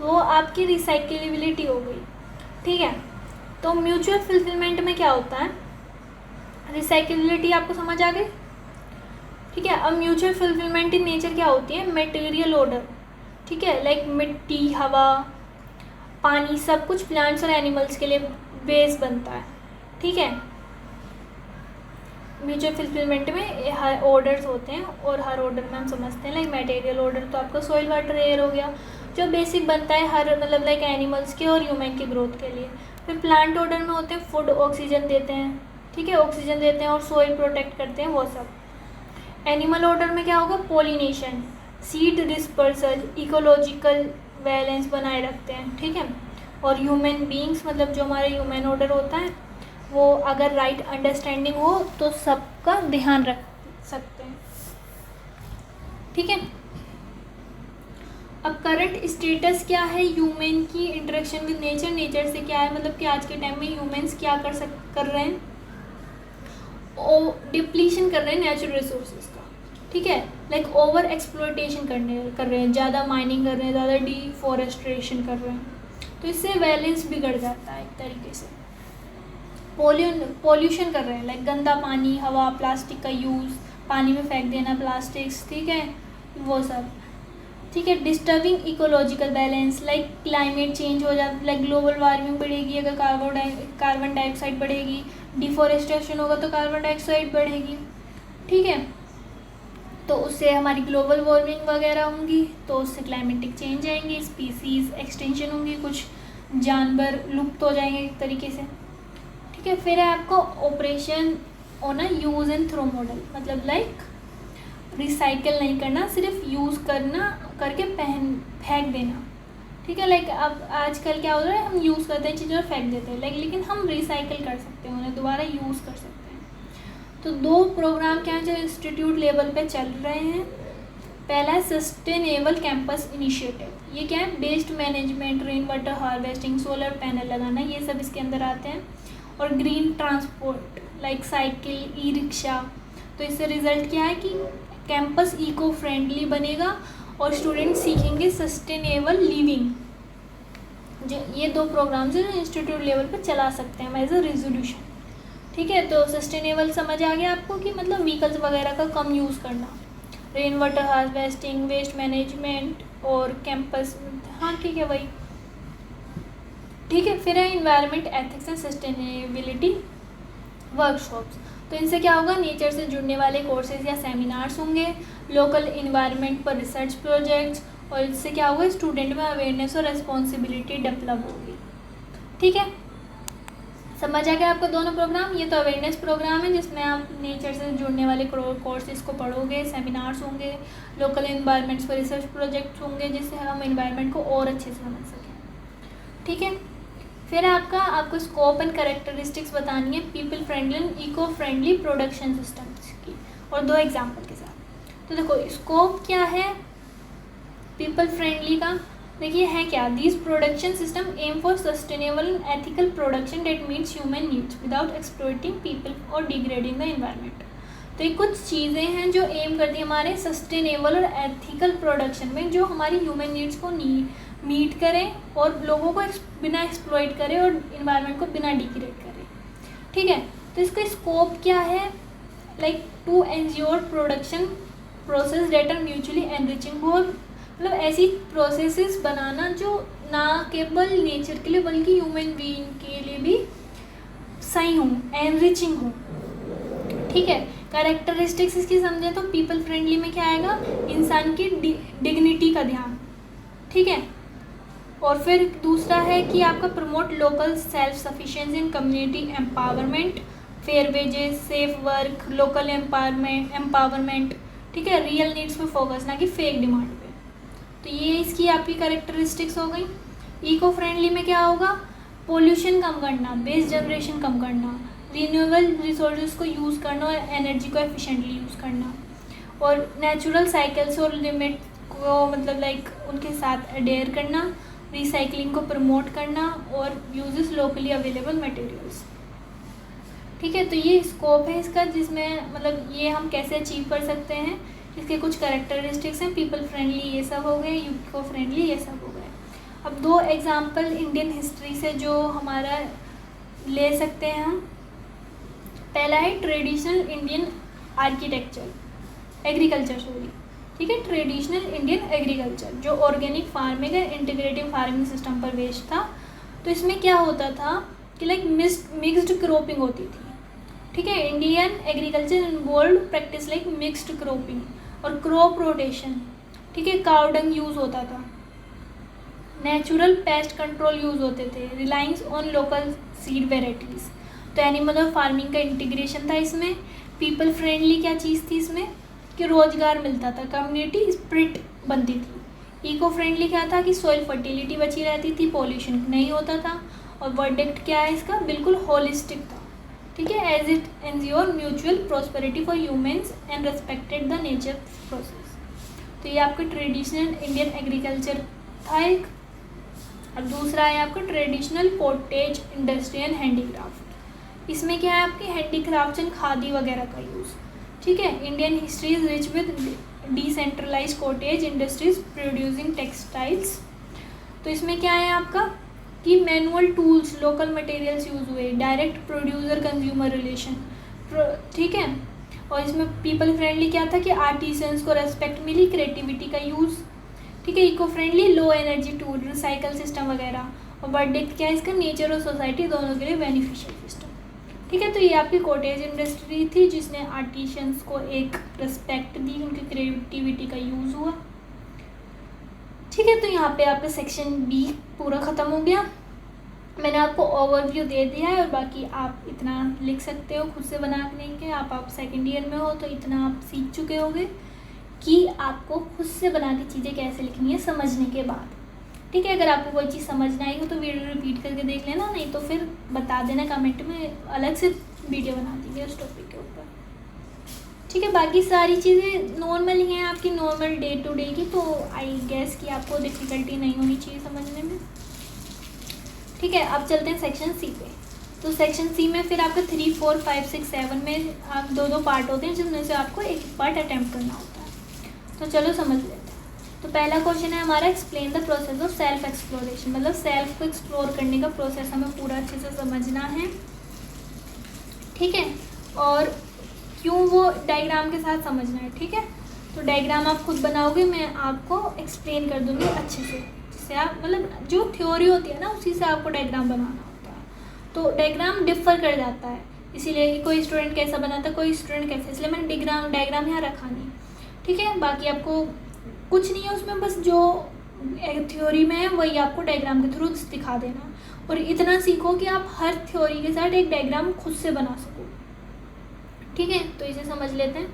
Speaker 1: वो आपकी रिसाइक्लेबिलिटी हो गई। ठीक है, तो म्यूचुअल फुलफिलमेंट में क्या होता है, रिसाइकेबिलिटी आपको समझ आ गई, ठीक है। अब म्यूचुअल फुलफिलमेंट इन नेचर क्या होती है, मटेरियल ऑर्डर, ठीक है, लाइक मिट्टी, हवा, पानी, सब कुछ प्लांट्स और एनिमल्स के लिए बेस बनता है, ठीक है। म्यूचुअल फुलफिलमेंट में हर ऑर्डर्स होते हैं और हर ऑर्डर में हम समझते हैं लाइक मटेरियल ऑर्डर तो आपका सॉइल वाटर एयर हो गया, जो बेसिक बनता है हर मतलब लाइक एनिमल्स के और ह्यूमन की ग्रोथ के लिए। फिर प्लांट ऑर्डर में होते हैं फूड, ऑक्सीजन देते हैं, ठीक है, ऑक्सीजन देते हैं और सॉइल प्रोटेक्ट करते हैं, वो सब। एनिमल ऑर्डर में क्या होगा, pollination, seed dispersal, ecological balance बनाए रखते हैं, ठीक है। और ह्यूमन बीइंग्स मतलब जो हमारा ह्यूमन ऑर्डर होता है वो अगर राइट अंडरस्टैंडिंग हो तो सबका ध्यान रख सकते हैं, ठीक है। अब करंट स्टेटस क्या है ह्यूमन की इंटरेक्शन विद नेचर, नेचर से क्या है, मतलब कि आज के टाइम में ह्यूमंस क्या कर रहे हैं, ओ डिप्लीशन कर रहे हैं नेचुरल रिसोर्सेज का, ठीक है, लाइक ओवर एक्सप्लॉयटेशन कर रहे हैं, ज़्यादा माइनिंग कर रहे हैं, ज़्यादा डिफॉरेस्ट्रेशन कर रहे हैं, तो इससे बैलेंस बिगड़ जाता है एक तरीके से। पोल्यूशन कर रहे हैं, लाइक गंदा पानी, हवा, प्लास्टिक का यूज़, पानी में फेंक देना प्लास्टिक्स, ठीक है, वो सब, ठीक है। Disturbing ecological balance, like climate change हो जाता है, लाइक ग्लोबल वार्मिंग बढ़ेगी अगर कार्बन डाइऑक्साइड बढ़ेगी, डिफॉरेस्टेशन होगा तो कार्बन डाइऑक्साइड बढ़ेगी, ठीक है, तो उससे हमारी ग्लोबल वार्मिंग वगैरह होंगी, तो उससे क्लाइमेटिक चेंज आएंगी, स्पीसीज एक्सटेंशन होंगी, कुछ जानवर लुप्त हो जाएंगे एक तरीके से, ठीक है। फिर है आपको operation on use and throw model, मतलब लाइक रिसाइकल नहीं करना, सिर्फ यूज़ करना करके फेंक देना, ठीक है। लाइक अब आजकल क्या हो रहा है, हम यूज़ करते हैं चीज़ें और फेंक देते हैं, लेकिन हम रिसाइकल कर सकते हैं, उन्हें दोबारा यूज़ कर सकते हैं। तो 2 प्रोग्राम क्या हैं जो इंस्टीट्यूट लेवल पे चल रहे हैं। पहला है सस्टेनेबल कैंपस इनिशिएटिव, ये क्या है, waste management, rain water harvesting, solar panel लगाना, ये सब इसके अंदर आते हैं। और green transport like cycle, E rickshaw, तो इससे रिज़ल्ट क्या है कि कैंपस इको फ्रेंडली बनेगा और स्टूडेंट सीखेंगे सस्टेनेबल लिविंग। जो ये 2 प्रोग्राम्स हैं जो इंस्टीट्यूट लेवल पे चला सकते हैं एज अ रेजोल्यूशन, ठीक है। तो सस्टेनेबल समझ आ गया आपको कि मतलब व्हीकल्स वगैरह का कम यूज़ करना, rain water harvesting, waste management और कैंपस, हाँ ठीक है वही, ठीक है। फिर है environment ethics and sustainability workshops, तो इनसे क्या होगा, नेचर से जुड़ने वाले कोर्सेज या सेमिनार्स होंगे, लोकल इन्वायरमेंट पर रिसर्च प्रोजेक्ट्स, और इससे क्या होगा, स्टूडेंट में अवेयरनेस और रिस्पॉन्सिबिलिटी डेवलप होगी, ठीक है। समझ आ गया आपको दोनों प्रोग्राम। ये तो अवेयरनेस प्रोग्राम है जिसमें आप नेचर से जुड़ने वाले कोर्सेज को पढ़ोगे, सेमिनार्स होंगे, लोकल इन्वायरमेंट्स पर रिसर्च प्रोजेक्ट्स होंगे जिससे हम इन्वायरमेंट को और अच्छे से समझ सकें, ठीक है। फिर आपको स्कोप एंड कैरेक्टरिस्टिक्स बतानी है people friendly and eco friendly production systems की, और 2 एग्जाम्पल के साथ। तो देखो स्कोप क्या है पीपल फ्रेंडली का, देखिए है क्या, this production system aim for sustainable and ethical production that meets human needs without exploiting people और डिग्रेडिंग द एनवायरनमेंट। तो ये कुछ चीज़ें हैं जो एम करती है हमारे सस्टेनेबल और एथिकल प्रोडक्शन में, जो हमारी ह्यूमन नीड्स को मीट करें और लोगों को बिना एक्सप्लॉइट करें और इन्वायरमेंट को बिना डिग्रेड करें, ठीक है। तो इसका स्कोप क्या है, like to ensure production process that are mutually enriching, और मतलब ऐसी प्रोसेसेस बनाना जो ना केवल नेचर के लिए बल्कि ह्यूमन बीइंग के लिए भी सही हों, एनरिचिंग हों, ठीक है। कैरेक्टरिस्टिक्स इसकी समझें तो पीपल फ्रेंडली में क्या आएगा, इंसान की डिग्निटी का ध्यान, ठीक है। और फिर दूसरा है कि आपका प्रमोट लोकल सेल्फ सफिशिएंसी इन community empowerment, fair wages, safe work, local empowerment, ठीक है, रियल नीड्स पे फोकस ना कि फेक डिमांड पे। तो ये इसकी आपकी कैरेक्टरिस्टिक्स हो गई। इको फ्रेंडली में क्या होगा, पोल्यूशन कम करना, वेस्ट जनरेशन कम करना, रिन्यूएबल रिसोर्सेज को यूज़ करना और एनर्जी को एफिशिएंटली यूज़ करना, और नेचुरल साइकिल्स और लिमिट को मतलब लाइक उनके साथ अडेयर करना, रिसाइकलिंग को प्रमोट करना और यूजेस लोकली अवेलेबल मटेरियल्स, ठीक है। तो ये स्कोप है इसका, जिसमें मतलब ये हम कैसे अचीव कर सकते हैं, इसके कुछ कैरेक्टरिस्टिक्स हैं, पीपल फ्रेंडली ये सब हो गए, इको फ्रेंडली ये सब हो गए। अब 2 एग्जाम्पल इंडियन हिस्ट्री से जो हमारा ले सकते हैं हम, पहला है ट्रेडिशनल इंडियन एग्रीकल्चर सॉरी, ठीक है, ट्रेडिशनल इंडियन एग्रीकल्चर जो ऑर्गेनिक फार्मिंग है इंटीग्रेटिव फार्मिंग सिस्टम पर बेस्ड था। तो इसमें क्या होता था कि लाइक मिक्स्ड क्रॉपिंग होती थी, ठीक है। Indian agriculture involve practice like mixed cropping और क्रॉप रोटेशन, ठीक है। काउ डंग यूज़ होता था, नेचुरल पेस्ट कंट्रोल यूज़ होते थे, reliance on local seed varieties. तो एनिमल और फार्मिंग का इंटीग्रेशन था इसमें। पीपल फ्रेंडली क्या चीज़ थी इसमें कि रोज़गार मिलता था, कम्युनिटी स्पिरिट बनती थी। इको फ्रेंडली क्या था कि सॉइल फर्टिलिटी बची रहती थी, पॉल्यूशन नहीं होता था। और वर्डिक्ट क्या है इसका, बिल्कुल होलिस्टिक था, ठीक है। As it ensure mutual prosperity for humans and respected the nature process. तो ये आपका ट्रेडिशनल इंडियन एग्रीकल्चर था एक। और दूसरा है आपका traditional cottage industry and handicraft. इसमें क्या है आपके हैंडीक्राफ्ट एंड खादी वगैरह का यूज़, ठीक है। Indian history is rich with decentralize cottage industries producing textiles. तो इसमें क्या है आपका कि manual tools, local materials use हुए, डायरेक्ट प्रोड्यूसर कंज्यूमर रिलेशन, ठीक है। और इसमें पीपल फ्रेंडली क्या था कि आर्टिसंस को रेस्पेक्ट मिली, क्रिएटिविटी का यूज़, ठीक है। Eco friendly low energy tool, recycle system वगैरह। और वर्डिक्ट क्या है इसका, नेचर और सोसाइटी दोनों के लिए बेनिफिशियल सिस्टम, ठीक है। तो ये आपकी कॉटेज इंडस्ट्री थी जिसने आर्टिशंस को एक रिस्पेक्ट दी, उनकी क्रिएटिविटी का यूज़ हुआ, ठीक है। तो यहाँ पे आपका सेक्शन बी पूरा ख़त्म हो गया। मैंने आपको ओवरव्यू दे दिया है और बाकी आप इतना लिख सकते हो खुद से बनाने के। आप सेकेंड ईयर में हो तो इतना आप सीख चुके होंगे कि आपको खुद से बना के चीज़ें कैसे लिखनी है समझने के बाद, ठीक है। अगर आपको कोई चीज़ समझ ना आई हो तो वीडियो रिपीट करके देख लेना, नहीं तो फिर बता देना कमेंट में, अलग से वीडियो बना दीजिए उस टॉपिक के ऊपर, ठीक है। बाकी सारी चीज़ें नॉर्मल ही हैं आपकी, नॉर्मल डे टू डे की, तो आई गेस कि आपको डिफ़िकल्टी नहीं होनी चाहिए समझने में, ठीक है। अब चलते हैं सेक्शन सी पे। तो सेक्शन सी में फिर आपका 3, 4, 5, 6, 7 में आप दो पार्ट होते हैं जिसमें से आपको एक पार्ट अटैम्प्ट करना होता है। तो चलो समझ लेते हैं। तो पहला क्वेश्चन है हमारा, explain the process of self exploration, मतलब सेल्फ को एक्सप्लोर करने का प्रोसेस हमें पूरा अच्छे से समझना है, ठीक है। और क्यों वो डायग्राम के साथ समझना है, ठीक है। तो डायग्राम आप खुद बनाओगे, मैं आपको एक्सप्लेन कर दूँगी अच्छे से, जिससे आप मतलब जो थ्योरी होती है ना उसी से आपको डायग्राम बनाना होता है। तो डायग्राम डिफ़र कर जाता है, इसीलिए कोई स्टूडेंट कैसा बनाता है, कोई स्टूडेंट कैसा, इसलिए मैंने डायग्राम यहाँ रखा नहीं, ठीक है। बाकी आपको कुछ नहीं है उसमें, बस जो थ्योरी में है वही आपको डायग्राम के थ्रू दिखा देना। और इतना सीखो कि आप हर थ्योरी के साथ एक डायग्राम खुद से बना सको, ठीक है। तो इसे समझ लेते हैं।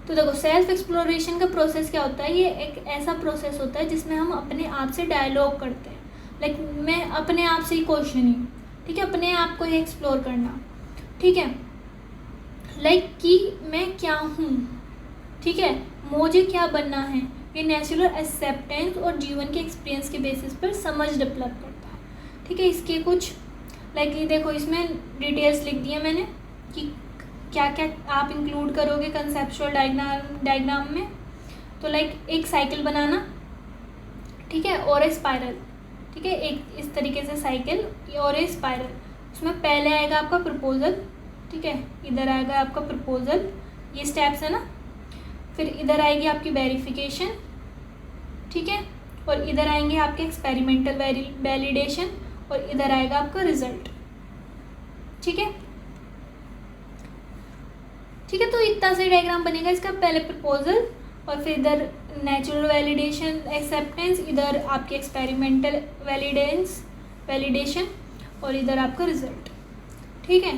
Speaker 1: तो देखो, सेल्फ एक्सप्लोरेशन का प्रोसेस क्या होता है, ये एक ऐसा प्रोसेस होता है जिसमें हम अपने आप से डायलॉग करते हैं। लाइक मैं अपने आप से ही क्वेश्चनिंग, ठीक है, अपने आप को ही एक्सप्लोर करना, ठीक है। लाइक कि मैं क्या हूँ, ठीक है, मुझे क्या बनना है, ये नेचुरल एक्सेप्टेंस और जीवन के एक्सपीरियंस के बेसिस पर समझ डेवलप करता है, ठीक है। इसके कुछ लाइक ये देखो, इसमें डिटेल्स लिख दी है मैंने कि क्या क्या आप इंक्लूड करोगे कंसेप्चुअल डायग्राम में। तो लाइक एक साइकिल बनाना, ठीक है, और एक स्पाइरल, ठीक है, एक इस तरीके से साइकिल और एक स्पाइरल। उसमें पहले आएगा आपका प्रपोजल, ठीक है, इधर आएगा आपका प्रपोजल, ये स्टेप्स है ना। फिर इधर आएगी आपकी वेरिफिकेशन, ठीक है, और इधर आएंगे आपके एक्सपेरिमेंटल वैलिडेशन, और इधर आएगा आपका रिजल्ट, ठीक है, ठीक है। तो इतना से डायग्राम बनेगा इसका, पहले प्रपोजल और फिर इधर नेचुरल वैलिडेशन एक्सेप्टेंस, इधर आपके एक्सपेरिमेंटल वैलिडेशन और इधर आपका रिजल्ट, ठीक है।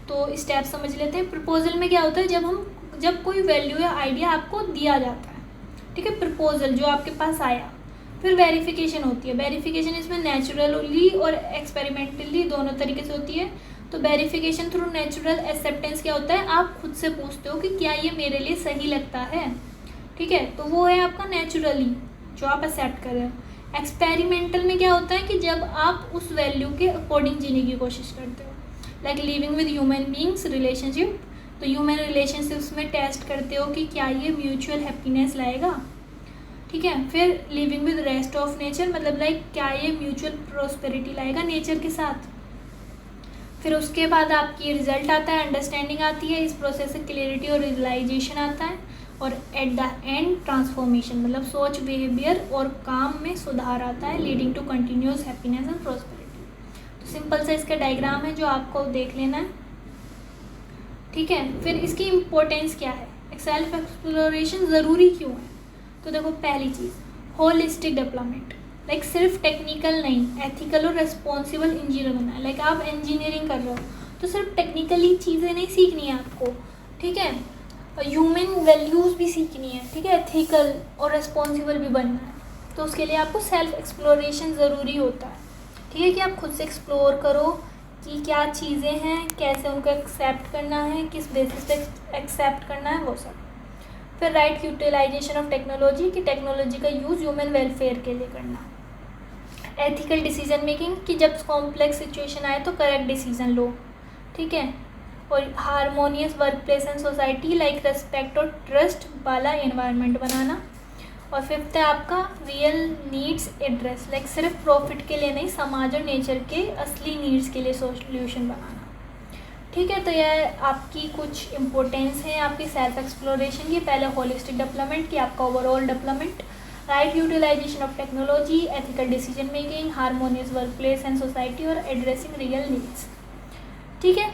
Speaker 1: तो स्टेप समझ लेते हैं। प्रपोजल में क्या होता है, जब कोई वैल्यू या आइडिया आपको दिया जाता है, ठीक है, प्रपोजल जो आपके पास आया। फिर वेरिफिकेशन होती है, वेरिफिकेशन इसमें नेचुरली और एक्सपेरिमेंटली दोनों तरीके से होती है। तो वेरिफिकेशन थ्रू नेचुरल एक्सेप्टेंस क्या होता है, आप खुद से पूछते हो कि क्या ये मेरे लिए सही लगता है, ठीक है, तो वो है आपका नेचुरली जो आप एक्सेप्ट कर रहे हो। एक्सपेरिमेंटल में क्या होता है कि जब आप उस वैल्यू के अकॉर्डिंग जीने की कोशिश करते हो, like living with human beings relationship. तो ह्यूमन रिलेशनशिप्स में टेस्ट करते हो कि क्या ये म्यूचुअल हैप्पीनेस लाएगा, ठीक है। फिर living with rest of nature, मतलब लाइक क्या ये म्यूचुअल प्रॉस्पेरिटी लाएगा नेचर के साथ। फिर उसके बाद आपकी रिजल्ट आता है, अंडरस्टैंडिंग आती है, इस प्रोसेस से क्लियरिटी और रियलाइजेशन आता है, और एट द एंड ट्रांसफॉर्मेशन मतलब सोच, बिहेवियर और काम में सुधार आता है, leading to continuous happiness and prosperity. तो सिंपल सा इसका डायग्राम है जो आपको देख लेना है, ठीक है। फिर इसकी इम्पोर्टेंस क्या है, सेल्फ एक्सप्लोरेशन ज़रूरी क्यों है? तो देखो, पहली चीज़ होलिस्टिक डेवलपमेंट, लाइक सिर्फ टेक्निकल नहीं, एथिकल और रिस्पॉन्सिबल इंजीनियर बनना है। लाइक आप इंजीनियरिंग कर रहे हो तो सिर्फ टेक्निकली चीज़ें नहीं सीखनी है आपको, ठीक है, ह्यूमन वैल्यूज़ भी सीखनी है, ठीक है, एथिकल और रिस्पॉन्सिबल भी बनना है। तो उसके लिए आपको सेल्फ एक्सप्लोरेशन ज़रूरी होता है, ठीक है, कि आप खुद से एक्सप्लोर करो कि क्या चीज़ें हैं, कैसे उनको एक्सेप्ट करना है, किस बेसिस पे एक्सेप्ट करना है, वो सब। फिर राइट यूटिलाइजेशन ऑफ टेक्नोलॉजी, कि टेक्नोलॉजी का यूज़ ह्यूमन वेलफेयर के लिए करना। एथिकल डिसीजन मेकिंग, कि जब कॉम्प्लेक्स सिचुएशन आए तो करेक्ट डिसीजन लो, ठीक है। और harmonious work place and society, like respect और ट्रस्ट वाला एनवायरनमेंट बनाना। और फिफ्थ है आपका रियल नीड्स एड्रेस, लाइक सिर्फ प्रॉफिट के लिए नहीं, समाज और नेचर के असली नीड्स के लिए सोल्यूशन बनाना, ठीक है। तो यह आपकी कुछ इम्पोर्टेंस है आपकी सेल्फ एक्सप्लोरेशन की। पहले होलिस्टिक डेवलपमेंट की, आपका overall development, right utilization of technology, ethical decision making, harmonious work place and society, और एड्रेसिंग रियल नीड्स, ठीक है।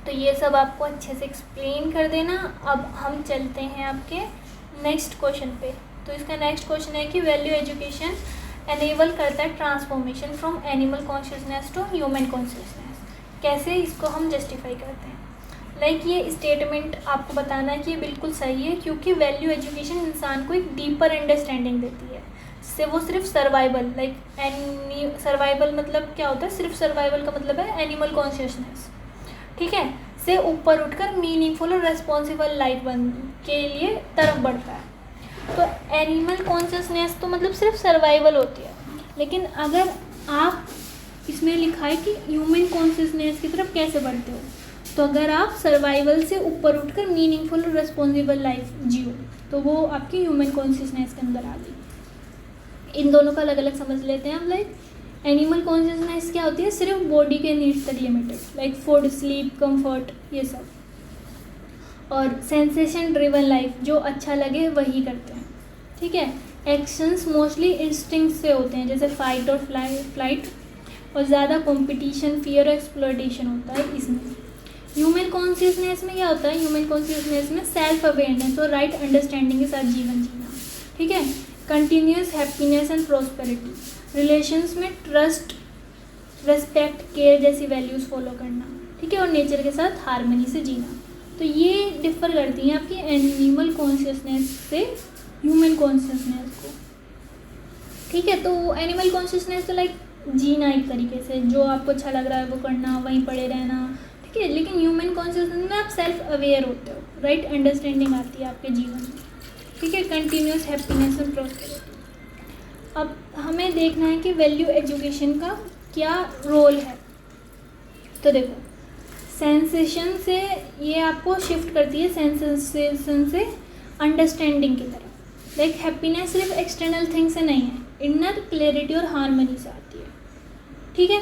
Speaker 1: तो ये सब आपको अच्छे से एक्सप्लेन कर देना। अब हम चलते हैं आपके नेक्स्ट क्वेश्चन पे। तो इसका नेक्स्ट क्वेश्चन है कि वैल्यू एजुकेशन एनेबल करता है transformation from animal consciousness to human consciousness. कैसे इसको हम जस्टिफाई करते हैं? लाइक ये स्टेटमेंट आपको बताना है कि ये बिल्कुल सही है, क्योंकि वैल्यू एजुकेशन इंसान को एक डीपर अंडरस्टैंडिंग देती है। इससे वो सिर्फ सर्वाइवल, लाइक सर्वाइवल मतलब क्या होता है, सिर्फ सर्वाइवल का मतलब है एनिमल कॉन्शियसनेस, ठीक है, से ऊपर उठकर मीनिंगफुल और रेस्पॉन्सिबल लाइफ के लिए तरफ बढ़ता है। तो एनिमल कॉन्शियसनेस तो मतलब सिर्फ सर्वाइवल होती है, लेकिन अगर आप इसमें लिखा है कि ह्यूमन कॉन्शियसनेस की तरफ कैसे बढ़ते हो, तो अगर आप सर्वाइवल से ऊपर उठकर मीनिंगफुल और रेस्पॉन्सिबल लाइफ जियो, तो वो आपकी ह्यूमन कॉन्शियसनेस के अंदर आ गई। इन दोनों का अलग अलग समझ लेते हैं हम। लाइक एनिमल कॉन्शियसनेस क्या होती है, सिर्फ बॉडी के नीड्स तक limited, like food, sleep, comfort, ये सब। और सेंसेशन ड्रिवन लाइफ, जो अच्छा लगे वही करते हैं, ठीक है। एक्शंस मोस्टली इंस्टिंक्ट से होते हैं, जैसे फाइट और फ्लाइट, और ज़्यादा कंपटीशन, फियर और एक्सप्लॉयटेशन होता है इसमें। ह्यूमन कॉन्शियसनेस में क्या होता है, ह्यूमन कॉन्शियसनेस में सेल्फ अवेयरनेस और राइट अंडरस्टैंडिंग के साथ जीवन जीना, ठीक है। Continuous happiness and prosperity, relations में ट्रस्ट, रिस्पेक्ट, केयर जैसी वैल्यूज़ फॉलो करना, ठीक है, और नेचर के साथ हार्मनी से जीना। तो ये डिफ़र करती हैं आपकी एनिमल कॉन्शियसनेस से ह्यूमन कॉन्शियसनेस को, ठीक है। तो एनिमल कॉन्शियसनेस तो लाइक जीना एक तरीके से, जो आपको अच्छा लग रहा है वो करना, वहीं पड़े रहना, ठीक है। लेकिन ह्यूमन कॉन्शियसनेस में आप सेल्फ अवेयर होते हो, राइट अंडरस्टैंडिंग आती है आपके जीवन में, ठीक है। Continuous happiness and prosperity. अब हमें देखना है कि वैल्यू एजुकेशन का क्या रोल है। तो देखो, सेंसेशन से ये आपको शिफ्ट करती है सेंसेशन से अंडरस्टैंडिंग की तरफ। लाइक हैप्पीनेस सिर्फ एक्सटर्नल थिंग से नहीं है, इनर क्लैरिटी और हार्मनी से आती है, ठीक है।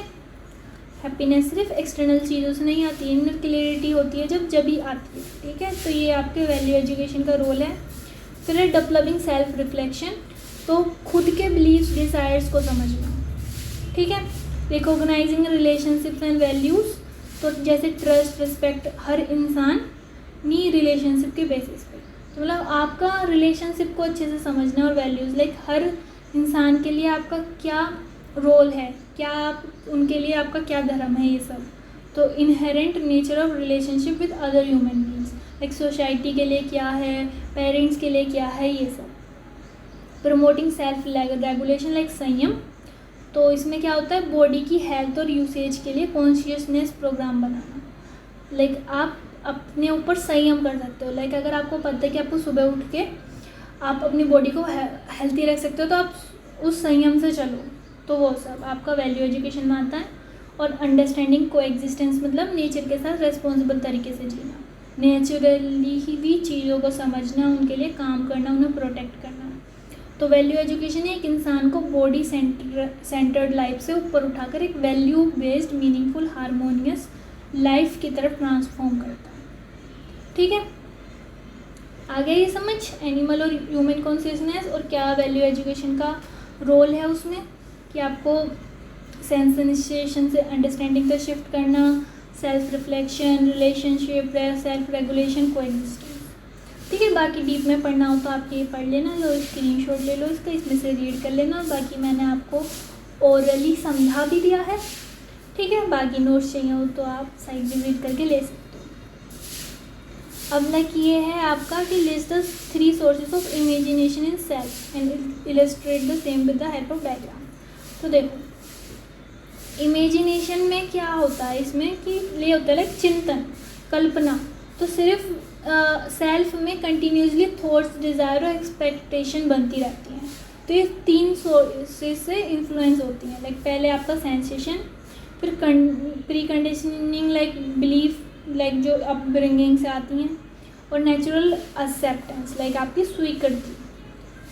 Speaker 1: हैप्पीनेस सिर्फ एक्सटर्नल चीज़ों से नहीं आती, इनर क्लैरिटी होती है जब भी आती है, ठीक है। तो ये आपके वैल्यू एजुकेशन का रोल है। फिर है डेवलपिंग सेल्फ रिफ्लेक्शन, तो खुद के बिलीव्स, डिज़ायर्स को समझना, ठीक है। रिकॉग्नाइजिंग रिलेशनशिप्स एंड वैल्यूज़, तो जैसे ट्रस्ट, रिस्पेक्ट, हर इंसान नी रिलेशनशिप के बेसिस पे, तो मतलब आपका रिलेशनशिप को अच्छे से समझना, और वैल्यूज़ लाइक हर इंसान के लिए आपका क्या रोल है, क्या आप उनके लिए आपका क्या धर्म है, ये सब। तो inherent nature of relationship with other human beings, like society के लिए क्या है, पेरेंट्स के लिए क्या है, ये सब। प्रमोटिंग सेल्फ रेगुलेशन, लाइक संयम, तो इसमें क्या होता है, बॉडी की हेल्थ और यूसेज के लिए कॉन्शियसनेस प्रोग्राम बनाना। लाइक आप अपने ऊपर संयम कर सकते हो। लाइक अगर आपको पता है कि आपको सुबह उठ के आप अपनी बॉडी को हेल्थी रख सकते हो, तो आप उस संयम से चलो, तो वो सब आपका वैल्यू एजुकेशन में आता है। और अंडरस्टैंडिंग को एग्जिस्टेंस, मतलब नेचर के साथ रेस्पॉन्सिबल तरीके से जीना, नेचुरली ही भी चीज़ों को समझना, उनके लिए काम करना, उन्हें प्रोटेक्ट करना। तो वैल्यू एजुकेशन एक इंसान को बॉडी सेंटर्ड लाइफ से ऊपर उठाकर एक value based meaningful harmonious life की तरफ ट्रांसफॉर्म करता है। ठीक है, आ गया ये समझ एनिमल और ह्यूमन कॉन्शियसनेस और क्या वैल्यू एजुकेशन का रोल है उसमें, कि आपको सेंसिटाइजेशन से अंडरस्टैंडिंग का शिफ्ट करना, self reflection, relationship, self regulation, coexistence. ठीक है, बाकी डीप में पढ़ना हो तो आप ये पढ़ लेना, लो स्क्रीनशॉट ले लो इसका, इसमें से रीड कर लेना। बाकी मैंने आपको ओरली समझा भी दिया है। ठीक है, बाकी नोट्स चाहिए हो तो आप साइड से रीड करके ले सकते हो। अब लाइक ये है आपका कि list the 3 sources of imagination in self and illustrate the same with the help of diagram. तो देखो इमेजिनेशन में क्या होता है, इसमें कि ये होता है लाइक चिंतन, कल्पना। तो सिर्फ सेल्फ में कंटिन्यूसली थॉट्स, डिज़ायर और एक्सपेक्टेशन बनती रहती हैं। तो ये 3 सोर्सेज से इन्फ्लुएंस होती हैं। लाइक पहले आपका सेंसेशन, फिर pre conditioning like belief, like जो अपब्रिंगिंग से आती हैं, और नेचुरल एक्सेप्टेंस लाइक आपकी स्वीकृति।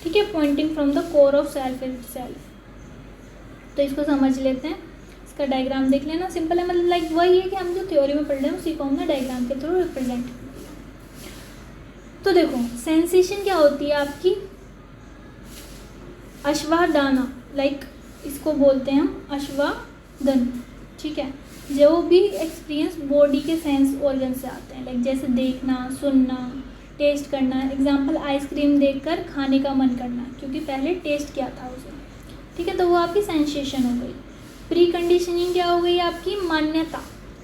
Speaker 1: ठीक है, pointing from the core of self itself. तो इसको समझ लेते हैं, इसका डायग्राम देख लेना। सिंपल है, मतलब लाइक वही है कि हम जो थ्योरी में पढ़ रहे हैं उसी को हमने डायग्राम के थ्रू रिप्रेजेंट कर दिया। तो देखो सेंसेशन क्या होती है आपकी, अश्वादाना, लाइक इसको बोलते हैं हम अश्वादन। ठीक है, जो भी एक्सपीरियंस बॉडी के सेंस ऑर्गन से आते हैं, लाइक जैसे देखना, सुनना, टेस्ट करना। एग्जाम्पल आइसक्रीम देखकर खाने का मन करना, क्योंकि पहले टेस्ट किया था उसे। ठीक है, तो वो आपकी सेंसेशन हो गई। प्री कंडीशनिंग क्या हो गई आपकी, मान्यता,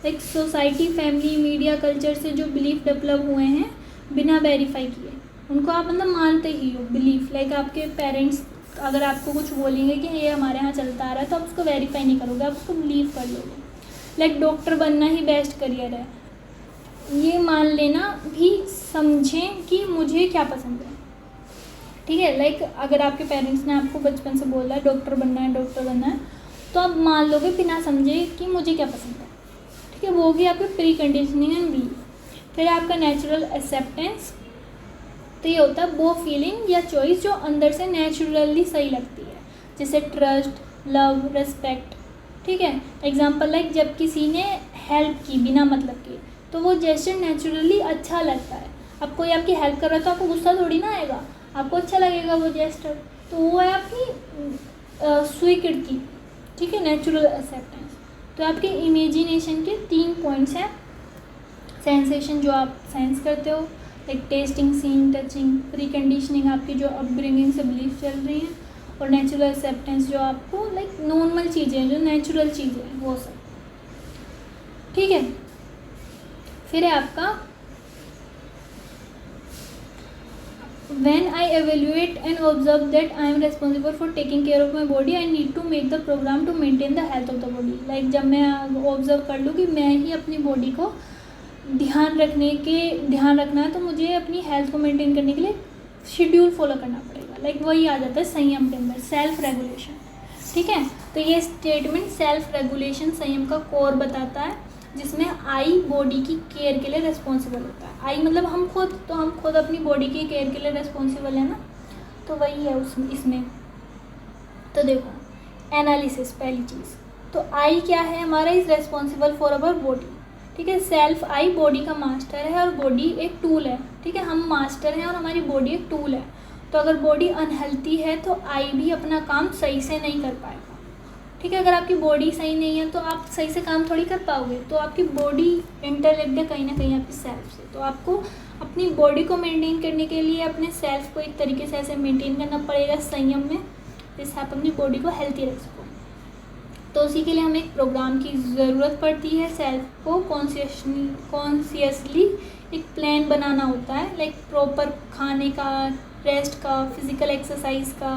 Speaker 1: like society, family, media, culture से जो बिलीफ डेवलप हुए हैं बिना वेरीफाई किए, उनको आप मतलब मानते ही हो। बिलीफ लाइक आपके पेरेंट्स अगर आपको कुछ बोलेंगे कि ये हमारे यहाँ चलता आ रहा है, तो आप उसको वेरीफाई नहीं करोगे, आप उसको बिलीव कर लोगे। लाइक डॉक्टर बनना ही बेस्ट करियर है, ये मान लेना भी समझें कि मुझे क्या पसंद है। ठीक है, लाइक अगर आपके पेरेंट्स ने आपको बचपन से बोला है डॉक्टर बनना है, डॉक्टर बनना है, तो आप मान लोगे बिना समझे कि मुझे क्या पसंद है। ठीक है, वो होगी आपकी प्री कंडीशनिंग एंड बिलीफ। फिर आपका नेचुरल एक्सेप्टेंस, तो ये होता है वो फीलिंग या चॉइस जो अंदर से नेचुरली सही लगती है, जैसे ट्रस्ट, लव, रिस्पेक्ट। ठीक है, एग्जांपल लाइक जब किसी ने हेल्प की बिना मतलब के, तो वो जेस्चर नेचुरली अच्छा लगता है। अब कोई आपकी हेल्प कर रहा है तो आपको गुस्सा थोड़ी ना आएगा, आपको अच्छा लगेगा वो जेस्चर। तो वो है आपकी स्वीकृति। ठीक है, नेचुरल एक्सेप्टेंस। तो आपके इमेजिनेशन के 3 पॉइंट्स हैं। सेंसेशन जो आप सेंस करते हो, like testing, seeing, touching. Pre conditioning आपकी जो अपब्रिंगिंग से बिलीफ चल रही हैं, और नेचुरल एक्सेप्टेंस जो आपको लाइक नॉर्मल चीज़ें, जो नेचुरल चीज़ें हैं वो सब। ठीक है, फिर है आपका when I evaluate and observe that I am responsible for taking care of my body, I need to make the program to maintain the health of the body. Like जब मैं ऑब्जर्व कर लूँ कि मैं ही अपनी बॉडी को ध्यान रखना है, तो मुझे अपनी हेल्थ को मेंटेन करने के लिए शेड्यूल फॉलो करना पड़ेगा। लाइक वही आ जाता है संयम के अंदर, सेल्फ रेगुलेशन। ठीक है, तो ये स्टेटमेंट सेल्फ रेगुलेशन संयम का कोर बताता है, जिसमें आई बॉडी की केयर के लिए रिस्पॉन्सिबल होता है। आई मतलब हम खुद अपनी बॉडी की केयर के लिए रिस्पॉन्सिबल है ना, तो वही है इसमें। तो देखो एनालिसिस पहली चीज़, तो आई क्या है हमारा, is responsible for our body. ठीक है, सेल्फ आई बॉडी का मास्टर है और बॉडी एक टूल है। ठीक है, हम मास्टर हैं और हमारी बॉडी एक टूल है। तो अगर बॉडी अनहेल्थी है तो आई भी अपना काम सही से नहीं कर पाएगा। ठीक है, अगर आपकी बॉडी सही नहीं है तो आप सही से काम थोड़ी कर पाओगे। तो आपकी बॉडी इंटरलिंक्ड है कहीं ना कहीं आपकी सेल्फ से। तो आपको अपनी बॉडी को मेंटेन करने के लिए अपने सेल्फ को एक तरीके से ऐसे मेंटेन करना पड़ेगा संयम में, जिससे आप अपनी बॉडी को हेल्थी रख सको। तो उसी के लिए हमें एक प्रोग्राम की ज़रूरत पड़ती है। सेल्फ को कॉन्शियसली एक प्लान बनाना होता है, लाइक प्रॉपर खाने का, रेस्ट का, फिज़िकल एक्सरसाइज का,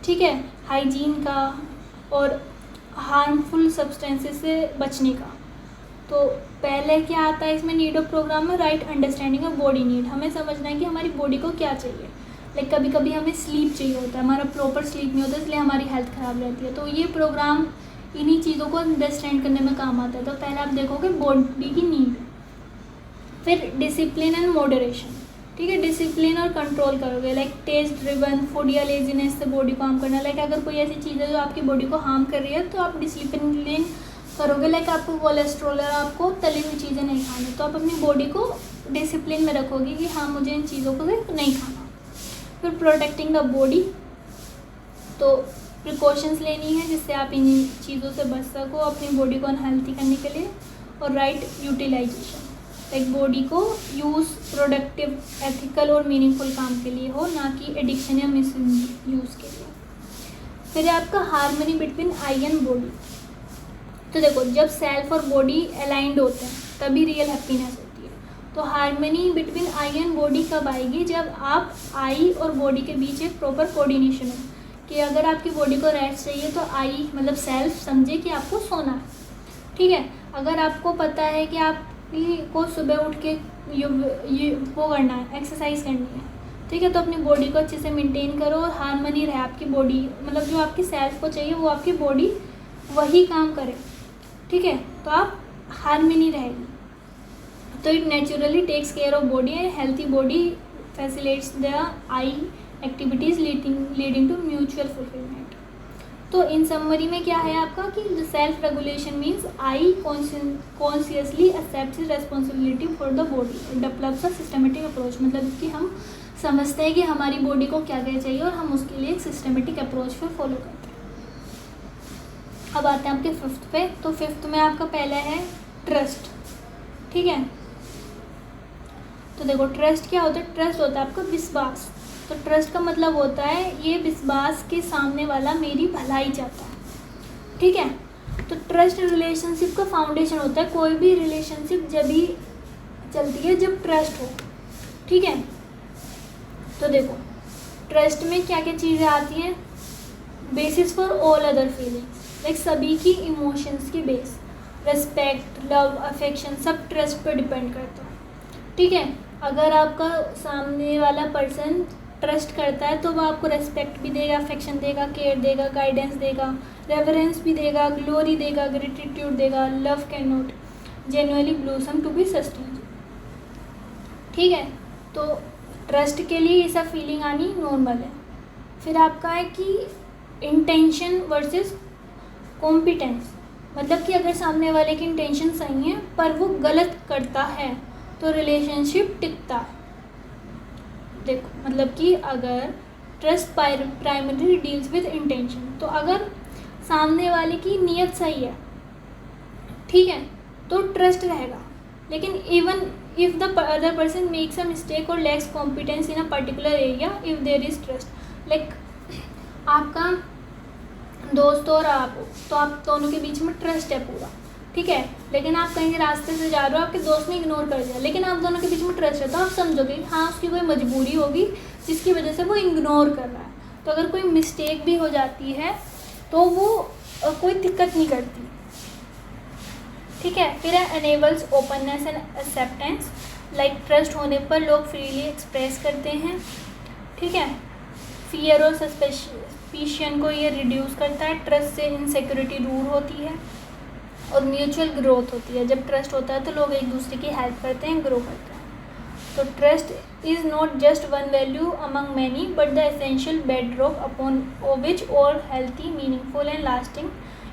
Speaker 1: ठीक है, हाइजीन का, और हार्मफुल सब्सटेंसेस से बचने का। तो पहले क्या आता है इसमें नीड ऑफ प्रोग्राम में, right understanding of body need. हमें समझना है कि हमारी बॉडी को क्या चाहिए। लाइक कभी कभी हमें स्लीप चाहिए होता है, हमारा प्रॉपर स्लीप नहीं होता, इसलिए हमारी हेल्थ ख़राब रहती है। तो ये प्रोग्राम इन्हीं चीज़ों को अंडरस्टैंड करने में काम आता है। तो पहले आप देखोगे बॉडी की नीड, फिर डिसिप्लिन एंड मॉडरेशन। ठीक है। डिसिप्लिन और कंट्रोल करोगे, लाइक टेस्ट ड्रिवन, फूड या लेजीनेस से बॉडी को हार्म करना, लाइक अगर कोई ऐसी चीज़ है जो आपकी बॉडी को हार्म कर रही है तो आप डिसिप्लिन करोगे, लाइक आपको कोलेस्ट्रॉल और आपको तली हुई चीज़ें नहीं खानी, तो आप अपनी बॉडी को डिसिप्लिन में रखोगे कि हाँ मुझे इन चीज़ों को नहीं खाना। फिर प्रोटेक्टिंग द बॉडी, तो प्रिकॉशंस लेनी है जिससे आप इन चीज़ों से बच सको अपनी बॉडी को अनहेल्थी करने के लिए। और राइट यूटिलाइजेशन, लाइक बॉडी को यूज़ प्रोडक्टिव, एथिकल और मीनिंगफुल काम के लिए हो, ना कि एडिक्शन या मिस यूज़ के लिए। फिर है आपका harmony between I and body. तो देखो, जब सेल्फ और बॉडी अलाइंड होते हैं तभी रियल हैप्पीनेस होती है। तो harmony between I and body कब आएगी? जब आप आई और बॉडी के बीच एक प्रॉपर कोऑर्डिनेशन हो, कि अगर आपकी बॉडी को रेस्ट चाहिए तो आई मतलब सेल्फ समझे कि आपको सोना है, ठीक है। अगर आपको पता है कि आपकी को सुबह उठ के वो करना है, एक्सरसाइज करनी है, ठीक है, तो अपनी बॉडी को अच्छे से मेंटेन करो और हार्मनी रहे आपकी बॉडी, मतलब जो आपकी सेल्फ को चाहिए वो आपकी बॉडी वही काम करे, ठीक है, तो आप हार्मनी रहेगी। तो it naturally takes care of body and healthy body facilitates the I activities leading to mutual fulfilment. तो इन समरी में क्या है आपका कि self regulation means I consciously accepts responsibility for the body, develops a systematic approach, मतलब कि हम समझते हैं कि हमारी बॉडी को क्या क्या चाहिए और हम उसके लिए एक सिस्टमेटिक अप्रोच पे फॉलो करते हैं। अब आते हैं आपके फिफ्थ पे। तो फिफ्थ में आपका पहला है ट्रस्ट, ठीक है। तो देखो, ट्रस्ट क्या होता है? ट्रस्ट होता है आपका विश्वास। तो ट्रस्ट का मतलब होता है ये विश्वास के सामने वाला मेरी भलाई चाहता है, ठीक है। तो ट्रस्ट रिलेशनशिप का फाउंडेशन होता है। कोई भी रिलेशनशिप जब भी चलती है जब ट्रस्ट हो, ठीक है। तो देखो, ट्रस्ट में क्या क्या चीज़ें आती हैं? Basis for all other feelings, like सभी की इमोशंस की बेस, रिस्पेक्ट, लव, अफेक्शन सब ट्रस्ट पर डिपेंड करता है, ठीक है। अगर आपका सामने वाला पर्सन ट्रस्ट करता है तो वो आपको रेस्पेक्ट भी देगा, अफेक्शन देगा, केयर देगा, गाइडेंस देगा, रेफरेंस भी देगा, ग्लोरी देगा, ग्रेटिट्यूड देगा। Love can not genuinely blossom to be sustained, ठीक है। तो ट्रस्ट के लिए ये सब फीलिंग आनी नॉर्मल है। फिर आपका है कि इंटेंशन वर्सेस कॉम्पिटेंस, मतलब कि अगर सामने वाले की इंटेंशन सही है पर वो गलत करता है तो रिलेशनशिप टिकता है। देखो, मतलब कि अगर trust primary deals with intention, तो अगर सामने वाले की नीयत सही है, ठीक है, तो ट्रस्ट रहेगा। लेकिन even if the other person makes a mistake और lacks competence in a particular area, if there is trust, like आपका दोस्त और आप हो तो आप दोनों के बीच में ट्रस्ट है पूरा, ठीक है। लेकिन आप कहीं रास्ते से जा रहे हो, आपके दोस्त ने इग्नोर कर दिया, लेकिन आप दोनों के बीच में ट्रस्ट है, तो आप समझोगे हाँ उसकी कोई मजबूरी होगी जिसकी वजह से वो इग्नोर कर रहा है। तो अगर कोई मिस्टेक भी हो जाती है तो वो कोई दिक्कत नहीं करती, ठीक है। फिर है enables openness and acceptance, like trust होने पर लोग फ्रीली एक्सप्रेस करते हैं, ठीक है। फियर और सस्पिशन को ये रिड्यूस करता है। ट्रस्ट से इनसिक्योरिटी दूर होती है और म्यूचुअल ग्रोथ होती है। जब ट्रस्ट होता है तो लोग एक दूसरे की हेल्प करते हैं, ग्रो करते हैं। तो trust is not just one value among many but the essential bedrock upon which all healthy, meaningful and lasting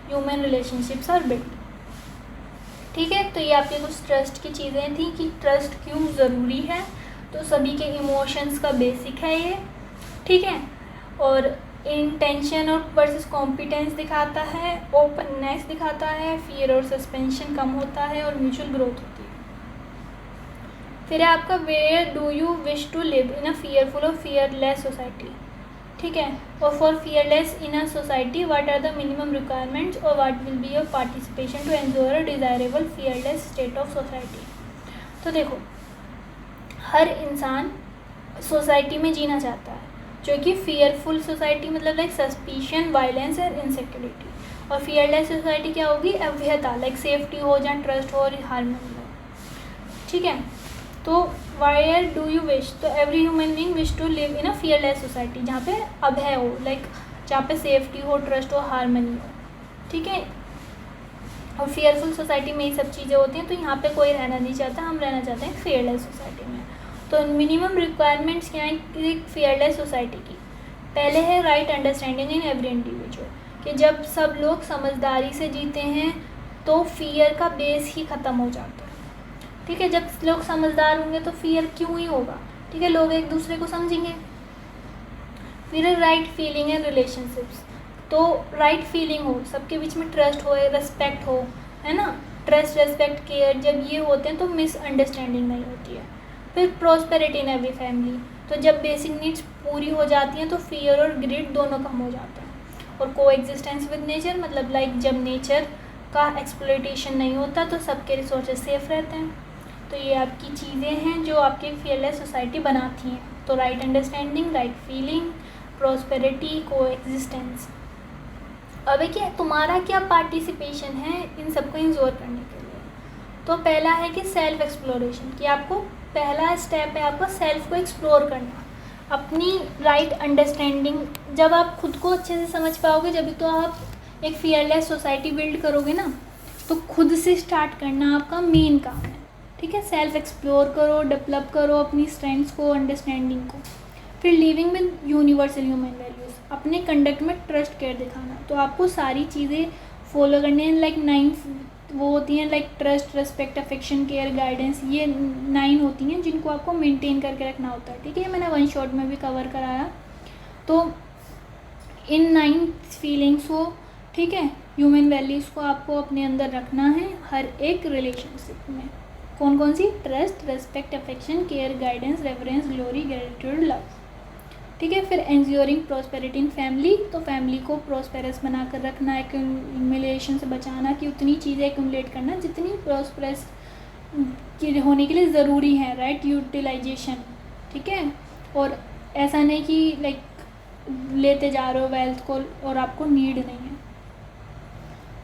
Speaker 1: human relationships are built, ठीक है। तो ये आपके कुछ ट्रस्ट की चीज़ें थी कि ट्रस्ट क्यों ज़रूरी है। तो सभी के इमोशंस का बेसिक है ये, ठीक है। और इंटेंशन और वर्सेस कॉम्पिटेंस दिखाता है, ओपननेस दिखाता है, फियर और सस्पेंशन कम होता है और म्यूचुअल ग्रोथ होती है। फिर है आपका where do you wish to live in a fearful और फियरलेस सोसाइटी, ठीक है। और for fearless in a society what are the minimum requirements और what will be your participation to ensure a desirable fearless state of society. तो देखो, हर इंसान society में जीना चाहता है जो कि फियरफुल सोसाइटी, मतलब लाइक सस्पिशन, वायलेंस और इनसिक्योरिटी। और फियरलेस सोसाइटी क्या होगी? अभ्यता, लाइक सेफ्टी हो, जहाँ ट्रस्ट हो और हार्मनी हो, ठीक है। तो वायर डू यू विश, तो every human being wish to live in a fearless society, जहाँ पे अभय हो, लाइक जहाँ पे सेफ्टी हो, ट्रस्ट हो, हार्मनी हो, ठीक है। और फियरफुल सोसाइटी में ये सब चीज़ें होती हैं, तो यहाँ पे कोई रहना नहीं चाहता, हम रहना चाहते हैं फियरलेस सोसाइटी में। तो मिनिमम रिक्वायरमेंट्स क्या हैं एक फेयरलेस सोसाइटी की। पहले है right understanding in every individual, कि जब सब लोग समझदारी से जीते हैं तो फियर का बेस ही ख़त्म हो जाता है। ठीक है, जब लोग समझदार होंगे तो फियर क्यों ही होगा। ठीक है, लोग एक दूसरे को समझेंगे। फिर राइट फीलिंग एंड रिलेशनशिप्स, तो राइट फीलिंग हो, सबके बीच में ट्रस्ट हो, रेस्पेक्ट हो, है ना। ट्रस्ट, रेस्पेक्ट, केयर जब ये होते हैं तो मिसअंडरस्टैंडिंग नहीं होती है। फिर प्रॉस्पेरिटी इन एवरी फैमिली, तो जब बेसिक नीड्स पूरी हो जाती हैं तो फियर और ग्रिड दोनों कम हो जाते हैं। और को एग्जिस्टेंस विद नेचर, मतलब लाइक जब नेचर का एक्सप्लॉयटेशन नहीं होता तो सबके रिसोर्सेज सेफ रहते हैं। तो ये आपकी चीज़ें हैं जो आपकी फेयरलेस सोसाइटी बनाती हैं। तो right understanding, right feeling, prosperity, को एग्जिस्टेंस। अब है कि तुम्हारा क्या पार्टिसिपेशन है इन सबको इंश्योर करने के लिए। तो पहला है कि सेल्फ एक्सप्लोरेशन, कि आपको पहला स्टेप है आपको सेल्फ को एक्सप्लोर करना, अपनी राइट अंडरस्टैंडिंग। जब आप खुद को अच्छे से समझ पाओगे जब तो आप एक फियरलेस सोसाइटी बिल्ड करोगे ना। तो खुद से स्टार्ट करना आपका मेन काम है। ठीक है, सेल्फ एक्सप्लोर करो, डेवलप करो अपनी स्ट्रेंथ्स को, अंडरस्टैंडिंग को। फिर living with universal human values, अपने कंडक्ट में ट्रस्ट केयर दिखाना। तो आपको सारी चीज़ें फॉलो करनी है, लाइक 9 वो होती हैं, like trust, respect, affection, care, guidance, ये 9 होती हैं जिनको आपको मेंटेन करके रखना होता है। ठीक है, मैंने वन शॉट में भी कवर कराया। तो इन 9 फीलिंग्स को, ठीक है, ह्यूमन वैल्यूज़ को आपको अपने अंदर रखना है हर एक रिलेशनशिप में। कौन कौन सी? Trust, respect, affection, care, guidance, reference, glory, gratitude, love. ठीक है, फिर एंश्योरिंग प्रॉस्पेरिटी इन फैमिली, तो फैमिली को प्रॉस्पेरस बनाकर रखना, एक्यूमुलेशन से बचाना, कि उतनी चीज़ें एक्यूमुलेट करना जितनी प्रॉस्पेरस होने के लिए ज़रूरी है, राइट यूटिलाइजेशन। ठीक है, और ऐसा नहीं कि लाइक लेते जा रहे हो वेल्थ को और आपको नीड नहीं है।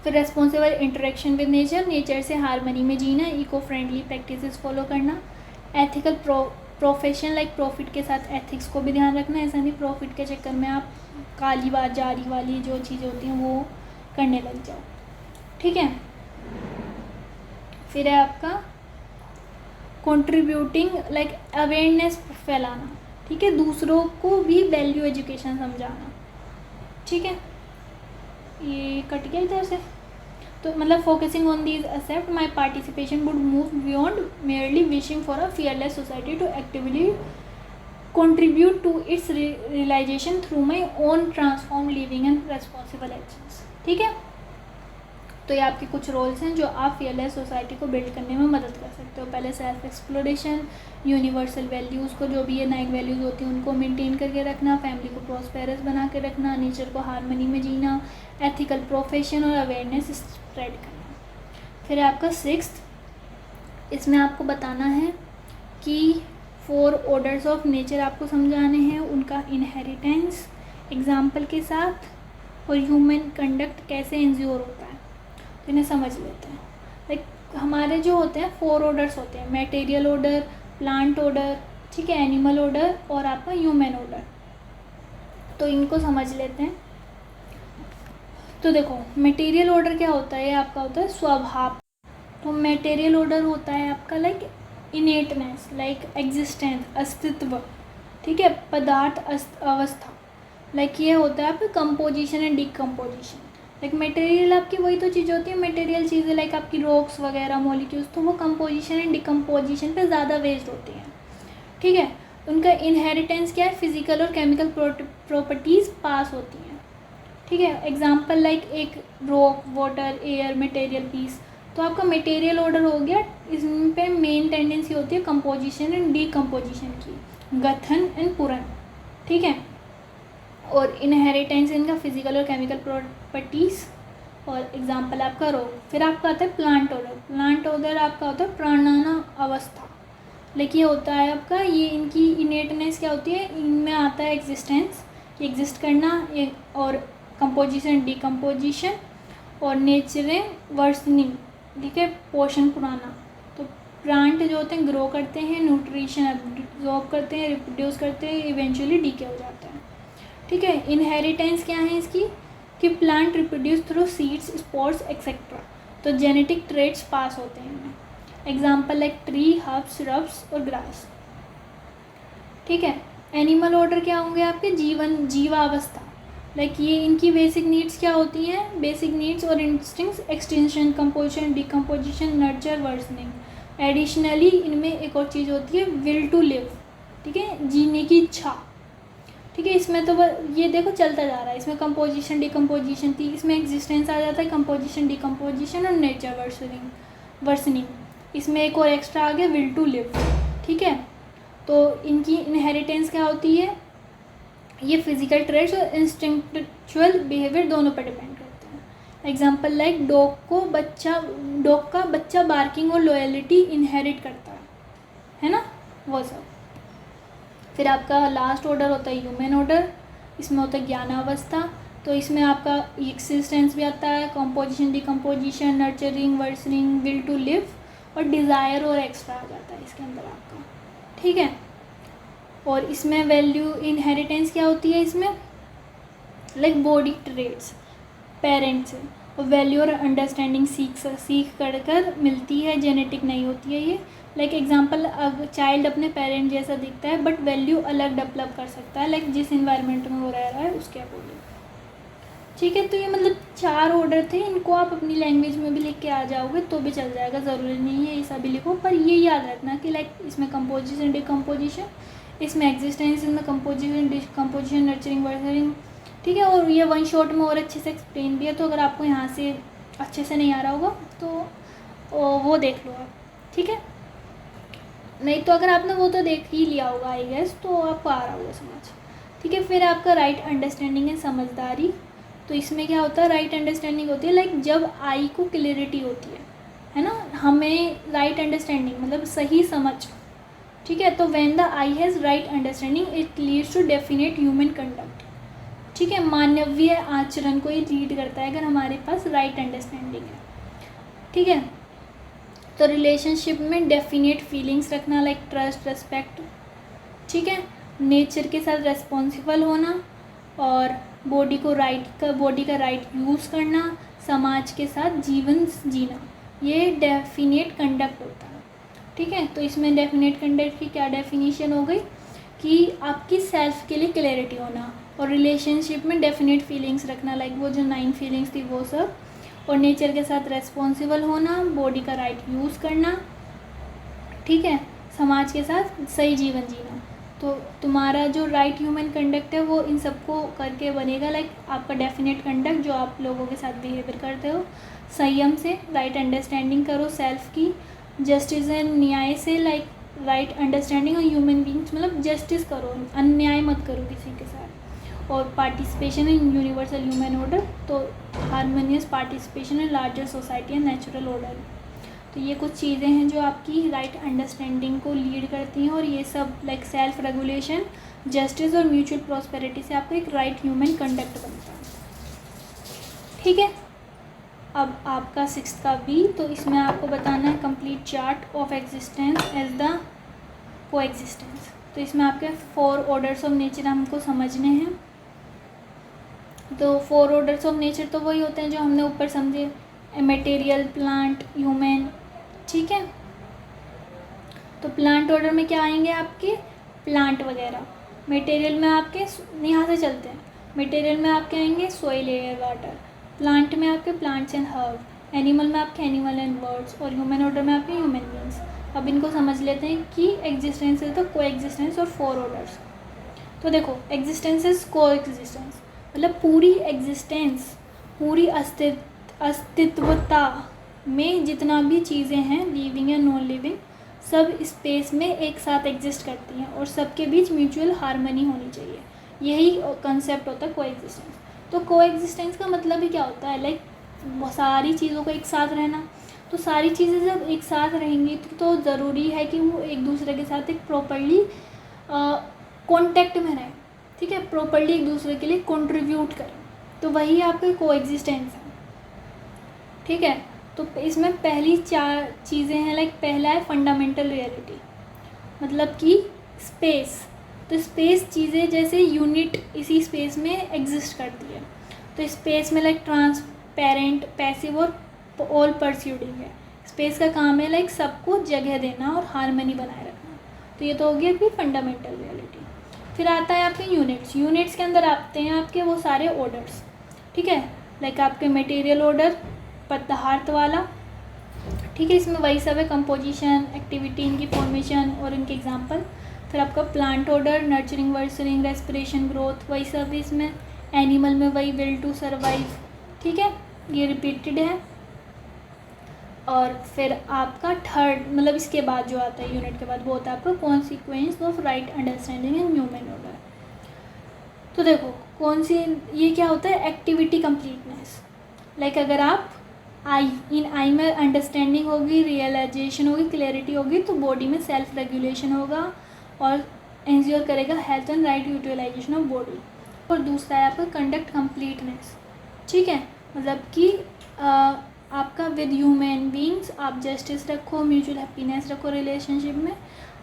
Speaker 1: फिर responsible interaction with nature, nature से हारमनी में जीना, इको फ्रेंडली प्रैक्टिसेस फॉलो करना, एथिकल प्रोफेशन, लाइक प्रॉफिट के साथ एथिक्स को भी ध्यान रखना। ऐसा नहीं प्रॉफिट के चक्कर में आप काली बाजारी वाली जो चीज़ें होती हैं वो करने लग जाओ। ठीक है, फिर है आपका कंट्रीब्यूटिंग, लाइक अवेयरनेस फैलाना। ठीक है, दूसरों को भी वैल्यू एजुकेशन समझाना। ठीक है, ये कट गया इधर से। तो मतलब focusing on these accept my participation would move beyond merely wishing for a fearless society to actively contribute to its realization through my own transformed living and responsible actions। ठीक है, तो ये आपके कुछ रोल्स हैं जो आप फियरलेस सोसाइटी को बिल्ड करने में मदद कर सकते हो। पहले सेल्फ एक्सप्लोरेशन, यूनिवर्सल वैल्यूज़ को, जो भी ये 9 वैल्यूज़ होती हैं उनको मेंटेन करके रखना, फैमिली को प्रॉस्पेरस बना के रखना, नेचर को हारमनी में जीना, एथिकल प्रोफेशन और अवेयरनेस स्प्रेड करना। फिर आपका 6th, इसमें आपको बताना है कि 4 ऑर्डर्स ऑफ नेचर आपको समझाने हैं, उनका इनहेरिटेंस एग्जाम्पल के साथ, और ह्यूमन कंडक्ट कैसे इंश्योर होता है। तो इन्हें समझ लेते हैं। लाइक हमारे जो होते हैं 4 ऑर्डर्स होते हैं, मटेरियल ऑर्डर, प्लांट ऑर्डर, ठीक है, एनिमल ऑर्डर और आपका ह्यूमन ऑर्डर। तो इनको समझ लेते हैं। तो देखो मटेरियल ऑर्डर क्या होता है, आपका होता है स्वभाव। तो मटेरियल ऑर्डर होता है आपका लाइक इनेटनेस, लाइक एग्जिस्टेंस, अस्तित्व। ठीक है, पदार्थ अवस्था, लाइक ये होता है आपका composition and decomposition. Like material आपकी वही तो चीज़ होती है, मटेरियल चीज़ें लाइक आपकी रॉक्स वगैरह, मॉलिक्यूल्स, तो वो कंपोजिशन एंड डिकम्पोजिशन पे ज़्यादा बेस्ड होती हैं। ठीक है, उनका इनहेरिटेंस क्या है, फिजिकल और केमिकल प्रॉपर्टीज़ पास होती हैं। ठीक है, एग्जाम्पल लाइक एक rock, water, air, material piece. तो आपका मटेरियल ऑर्डर हो गया, इसमें पे मेन टेंडेंसी होती है कंपोजिशन एंड डिकम्पोजिशन की, गठन एंड पूरण। ठीक है, और इनहेरिटेंस इनका फिजिकल और केमिकल प्रॉपर्टीज़, और एग्जांपल आपका रोग। फिर आपका आता है प्लांट ऑर्डर। प्लांट ऑर्डर आपका होता है प्राणना अवस्था, लेकिन ये होता है आपका, ये इनकी इनेटनेस क्या होती है, इनमें आता है एग्जिस्टेंस, एग्जिस्ट करना, ये और कंपोजिशन, डिकम्पोजिशन, और नेचर वर्सनिंग। ठीक है, पोषण पुराना। तो प्लांट जो होते हैं ग्रो करते हैं, न्यूट्रिशन एब्जॉर्ब करते हैं, रिप्रोड्यूस करते हैं, इवेंचुअली डीके हो जाते हैं। ठीक है, इनहेरिटेंस क्या है इसकी, कि plant reproduce through seeds, spores etcetera. तो जेनेटिक ट्रेट्स पास होते हैं इनमें। Example like tree, herbs, shrubs और ग्रास। ठीक है। एनिमल ऑर्डर क्या होंगे आपके, जीवावस्था, लाइक ये इनकी बेसिक नीड्स क्या होती हैं, बेसिक नीड्स और instincts, extension, composition, decomposition, nurture, worsening. Additionally इनमें एक और चीज़ होती है विल टू लिव, ठीक है, जीने की इच्छा, ठीक है। इसमें तो ये देखो चलता जा रहा है, इसमें कंपोजिशन डिकम्पोजिशन थी, इसमें एग्जिस्टेंस आ जाता है, कंपोजिशन डिकम्पोजिशन और नेचर वर्सनिंग। इसमें एक और एक्स्ट्रा आ गया विल टू लिव, ठीक है। तो इनकी इनहेरिटेंस क्या होती है, ये फिजिकल ट्रेट्स और इंस्टिंक्चुअल बिहेवियर दोनों पर डिपेंड करते हैं। एग्जांपल लाइक डॉग का बच्चा बार्किंग और लॉयल्टी इनहेरिट करता है ना, वो सब। फिर आपका लास्ट ऑर्डर होता है ह्यूमन ऑर्डर, इसमें होता है ज्ञानावस्था। तो इसमें आपका एक्सिस्टेंस भी आता है, composition decomposition, nurturing, worsening, will to live और डिज़ायर और एक्स्ट्रा आ जाता है इसके अंदर आपका, ठीक है। और इसमें वैल्यू इनहेरिटेंस क्या होती है, इसमें लाइक बॉडी ट्रेट्स पेरेंट्स से, और वैल्यू और अंडरस्टैंडिंग सीख कर मिलती है, जेनेटिक नहीं होती है ये। लाइक एग्जांपल, अब चाइल्ड अपने पेरेंट जैसा दिखता है बट वैल्यू अलग डेवलप कर सकता है, लाइक जिस इन्वायरमेंट में वो रह रहा है उसके अकॉर्डिंग, ठीक है। तो ये मतलब 4 ऑर्डर थे, इनको आप अपनी लैंग्वेज में भी लिख के आ जाओगे तो भी चल जाएगा, ज़रूरी नहीं है ये सभी लिखो, पर ये याद रखना कि लाइक इसमें कंपोजिशन डिकम्पोजिशन, इसमें एग्जिस्टेंस, इसमें कंपोजिशन डिकम्पोजिशन, नर्चरिंग, वर्सनिंग, ठीक है। और ये वन शॉट में और अच्छे से एक्सप्लेन भी है, तो अगर आपको यहाँ से अच्छे से नहीं आ रहा होगा तो वो देख लो आप, ठीक है। नहीं तो अगर आपने वो तो देख ही लिया होगा आई गेस, तो आपको आ रहा होगा समझ, ठीक है। फिर आपका राइट अंडरस्टैंडिंग है समझदारी। तो इसमें क्या होता है, राइट अंडरस्टैंडिंग होती है लाइक जब आई को क्लियरिटी होती है ना, हमें राइट अंडरस्टैंडिंग मतलब सही समझ, ठीक है। तो when the I has right understanding it leads to definite human conduct, ठीक है, मानवीय आचरण को ये लीड करता है अगर हमारे पास राइट अंडरस्टैंडिंग है, ठीक है। तो रिलेशनशिप में डेफिनेट फीलिंग्स रखना लाइक ट्रस्ट, रेस्पेक्ट, ठीक है, नेचर के साथ रेस्पॉन्सिबल होना, और बॉडी का राइट यूज़ करना, समाज के साथ जीवन जीना, ये डेफिनेट कंडक्ट होता है, ठीक है। तो इसमें डेफिनेट कंडक्ट की क्या डेफिनेशन हो गई कि आपकी सेल्फ के लिए क्लैरिटी होना, और रिलेशनशिप में डेफिनेट फीलिंग्स रखना लाइक वो जो 9 फीलिंग्स थी वो सब, और नेचर के साथ रेस्पॉन्सिबल होना, बॉडी का राइट यूज़ करना, ठीक है, समाज के साथ सही जीवन जीना। तो तुम्हारा जो राइट ह्यूमन कंडक्ट है वो इन सबको करके बनेगा, लाइक आपका डेफिनेट कंडक्ट जो आप लोगों के साथ बिहेवियर करते हो, संयम से, राइट अंडरस्टैंडिंग करो सेल्फ की, जस्टिस एंड न्याय से, लाइक राइट अंडरस्टैंडिंग और ह्यूमन बींग्स मतलब जस्टिस करो, अन्याय मत करो किसी के साथ, और participation in universal human order, तो harmonious participation in larger society and natural order. तो ये कुछ चीज़ें हैं जो आपकी राइट अंडरस्टैंडिंग को लीड करती हैं, और ये सब लाइक सेल्फ रेगुलेशन, जस्टिस और म्यूचुअल प्रॉस्पेरिटी से आपको एक राइट ह्यूमन कंडक्ट बनता है, ठीक है। अब आपका 6th का बी, तो इसमें आपको बताना है complete chart of existence as the coexistence. तो इसमें आपके 4 ऑर्डर्स ऑफ नेचर हमको समझने हैं। तो 4 ऑर्डर्स ऑफ नेचर तो वही होते हैं जो हमने ऊपर समझे, मटेरियल, प्लांट, ह्यूमन, ठीक है। तो प्लांट ऑर्डर में क्या आएंगे आपके, प्लांट वगैरह। मटेरियल में आपके, यहाँ से चलते हैं, मटेरियल में आपके आएंगे सॉइल, एयर, वाटर। प्लांट में आपके प्लांट्स एंड हर्ब। एनिमल में आपके एनिमल एंड बर्ड्स, और ह्यूमन ऑर्डर में आपके ह्यूमन बींग्स। अब इनको समझ लेते हैं कि एग्जिस्टेंस है तो को एग्जिस्टेंस और 4 ऑर्डर्स। तो देखो एग्जिस्टेंस इज को एग्जिस्टेंस, मतलब पूरी एग्जिस्टेंस, पूरी अस्तित्वता में जितना भी चीज़ें हैं लिविंग या नॉन लिविंग, सब स्पेस में एक साथ एग्जिस्ट करती हैं, और सबके बीच म्यूचुअल हार्मनी होनी चाहिए, यही कंसेप्ट होता है को एग्जिस्टेंस। तो को एग्जिस्टेंस का मतलब ही क्या होता है, लाइक सारी चीज़ों का एक साथ रहना। तो सारी चीज़ें जब एक साथ रहेंगी तो ज़रूरी है कि वो एक दूसरे के साथ एक प्रॉपरली कॉन्टेक्ट में रहें, ठीक है, प्रॉपरली एक दूसरे के लिए कंट्रीब्यूट करें। तो वही आपके को एग्जिस्टेंस है, ठीक है। तो इसमें पहली 4 चीज़ें हैं, लाइक पहला है फंडामेंटल रियलिटी, मतलब कि स्पेस। तो स्पेस चीज़ें जैसे यूनिट इसी स्पेस में एग्जिस्ट करती है। तो स्पेस में लाइक ट्रांसपेरेंट, पैसिव और ऑल परस्यूडिंग है। स्पेस का काम है लाइक सबको जगह देना और हार्मनी बनाए रखना। तो ये तो हो गया कि फंडामेंटल रियलिटी। फिर आता है आपके यूनिट्स। यूनिट्स के अंदर आते हैं आपके वो सारे ऑर्डर्स, ठीक है, लाइक आपके मटेरियल ऑर्डर, पदार्थ वाला, ठीक है, इसमें वही सब है, कंपोजिशन, एक्टिविटी, इनकी फॉर्मेशन और इनके एग्जांपल। फिर आपका प्लांट ऑर्डर, नर्चरिंग, वर्सरिंग, रेस्पिरेशन, ग्रोथ, वही सब इसमें। एनिमल में वही विल टू सर्वाइव, ठीक है, ये रिपीटेड है। और फिर आपका थर्ड मतलब इसके बाद जो आता है यूनिट के बाद वो होता है आपका consequence of right understanding in human order. तो देखो कौन सी, ये क्या होता है, एक्टिविटी कंप्लीटनेस। लाइक अगर आप आई में अंडरस्टैंडिंग होगी, रियलाइजेशन होगी, क्लैरिटी होगी, तो बॉडी में सेल्फ रेगुलेशन होगा और इंश्योर करेगा health and right utilization of body. और दूसरा है आपका कंडक्ट कंप्लीटनेस, ठीक है, मतलब कि आपका विद ह्यूमन बींग्स आप जस्टिस रखो, म्यूचुअल हैप्पीनेस रखो रिलेशनशिप में,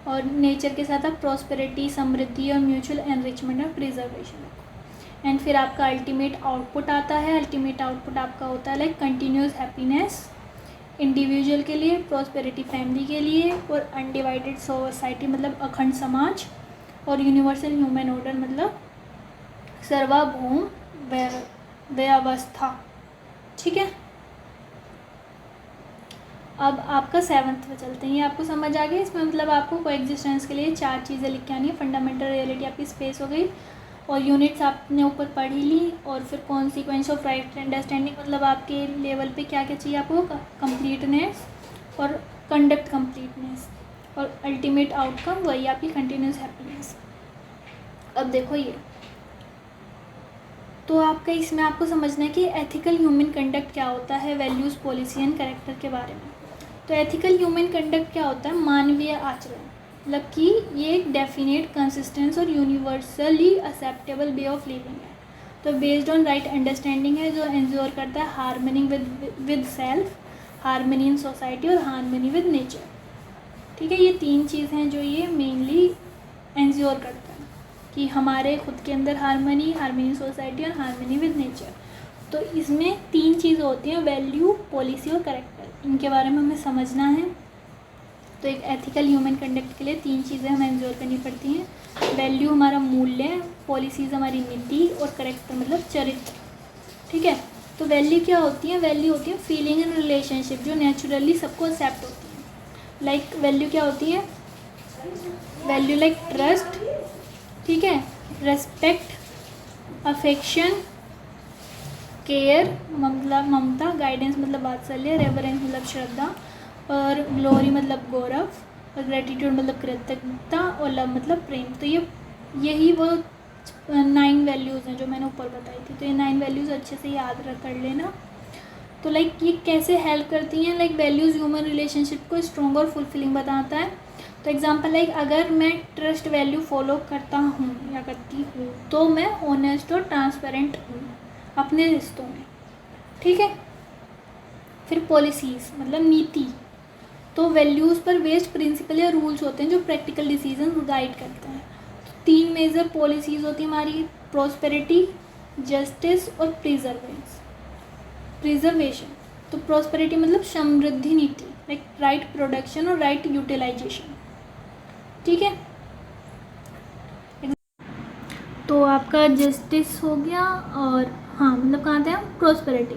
Speaker 1: और नेचर के साथ आप प्रॉस्पेरिटी, समृद्धि और म्यूचुअल एनरिचमेंट और प्रिजर्वेशन रखो। एंड फिर आपका अल्टीमेट आउटपुट आता है। अल्टीमेट आउटपुट आपका होता है लाइक कंटिन्यूस हैप्पीनेस इंडिविजुअल के लिए, प्रॉस्पेरिटी फैमिली के लिए, और अनडिवाइडेड सोसाइटी मतलब अखंड समाज, और यूनिवर्सल ह्यूमन ऑर्डर मतलब सर्वभौम व्यवस्था, ठीक है। अब आपका 7th में चलते हैं, ये आपको समझ आ गया। इसमें मतलब आपको कोएग्जिस्टेंस के लिए 4 चीज़ें लिख के आनी है। फंडामेंटल रियलिटी आपकी स्पेस हो गई, और यूनिट्स आपने ऊपर पढ़ ही ली, और फिर कॉन्सिक्वेंस ऑफ राइट अंडरस्टैंडिंग मतलब आपके लेवल पे क्या क्या चाहिए आपको, कंप्लीटनेस और कंडक्ट कंप्लीटनेस, और अल्टीमेट आउटकम वही आपकी कंटिन्यूस हैप्पीनेस। अब देखो ये तो आपका इसमें आपको समझना है कि एथिकल ह्यूमन कंडक्ट क्या होता है, वैल्यूज़, पॉलिसी एंड कैरेक्टर के बारे में। तो एथिकल ह्यूमन कंडक्ट क्या होता है, मानवीय आचरण, मतलब कि ये एक डेफिनेट, कंसिस्टेंस और universally acceptable way of living है। तो बेस्ड ऑन राइट अंडरस्टैंडिंग है, जो एंश्योर करता है harmony with self, harmony in society और हार्मनी विद नेचर, ठीक है। ये 3 चीज़ हैं जो ये मेनली एंश्योर करता है कि हमारे खुद के अंदर हार्मनी, हार्मनी इन सोसाइटी और हार्मनी विद नेचर। तो इसमें 3 चीज़ें होती हैं, वैल्यू, पॉलिसी और कैरेक्टर, इनके बारे में हमें समझना है। तो एक एथिकल ह्यूमन कंडक्ट के लिए 3 चीज़ें हमें एंश्योर करनी पड़ती हैं। वैल्यू हमारा मूल्य, पॉलिसीज़ हमारी नीति, और कैरेक्टर मतलब चरित्र, ठीक है। तो वैल्यू क्या होती है, वैल्यू होती है फीलिंग एंड रिलेशनशिप जो नेचुरली सबको एक्सेप्ट होती है। लाइक वैल्यू क्या होती है, वैल्यू लाइक ट्रस्ट, ठीक है, रेस्पेक्ट, अफेक्शन, केयर मतलब ममता, गाइडेंस मतलब वात्सल्य, रेवरेंस मतलब श्रद्धा, और ग्लोरी मतलब गौरव, और ग्रेटिट्यूड मतलब कृतज्ञता, और लव मतलब प्रेम। तो यही वो 9 वैल्यूज़ हैं जो मैंने ऊपर बताई थी। तो ये 9 वैल्यूज़ अच्छे से याद कर लेना। तो लाइक ये कैसे हेल्प करती हैं, लाइक वैल्यूज़ ह्यूमन रिलेशनशिप को स्ट्रॉन्ग और फुलफिलिंग बताता है। तो एग्जांपल लाइक अगर मैं ट्रस्ट वैल्यू फॉलो करता हूँ या करती हूँ तो मैं ऑनेस्ट और ट्रांसपेरेंट हूँ अपने रिश्तों में, ठीक है। फिर पॉलिसीज़ मतलब नीति, तो वैल्यूज़ पर बेस्ड प्रिंसिपल या रूल्स होते हैं जो प्रैक्टिकल डिसीजन गाइड करते हैं। तो 3 मेजर पॉलिसीज़ होती हैं हमारी, प्रॉस्पेरिटी, जस्टिस और प्रिजर्वेशन। तो प्रॉस्पेरिटी मतलब समृद्धि नीति, लाइक राइट प्रोडक्शन और राइट यूटिलाइजेशन, ठीक है। तो आपका जस्टिस हो गया, और हाँ मतलब कहाँ थे हम, प्रॉस्पेरिटी।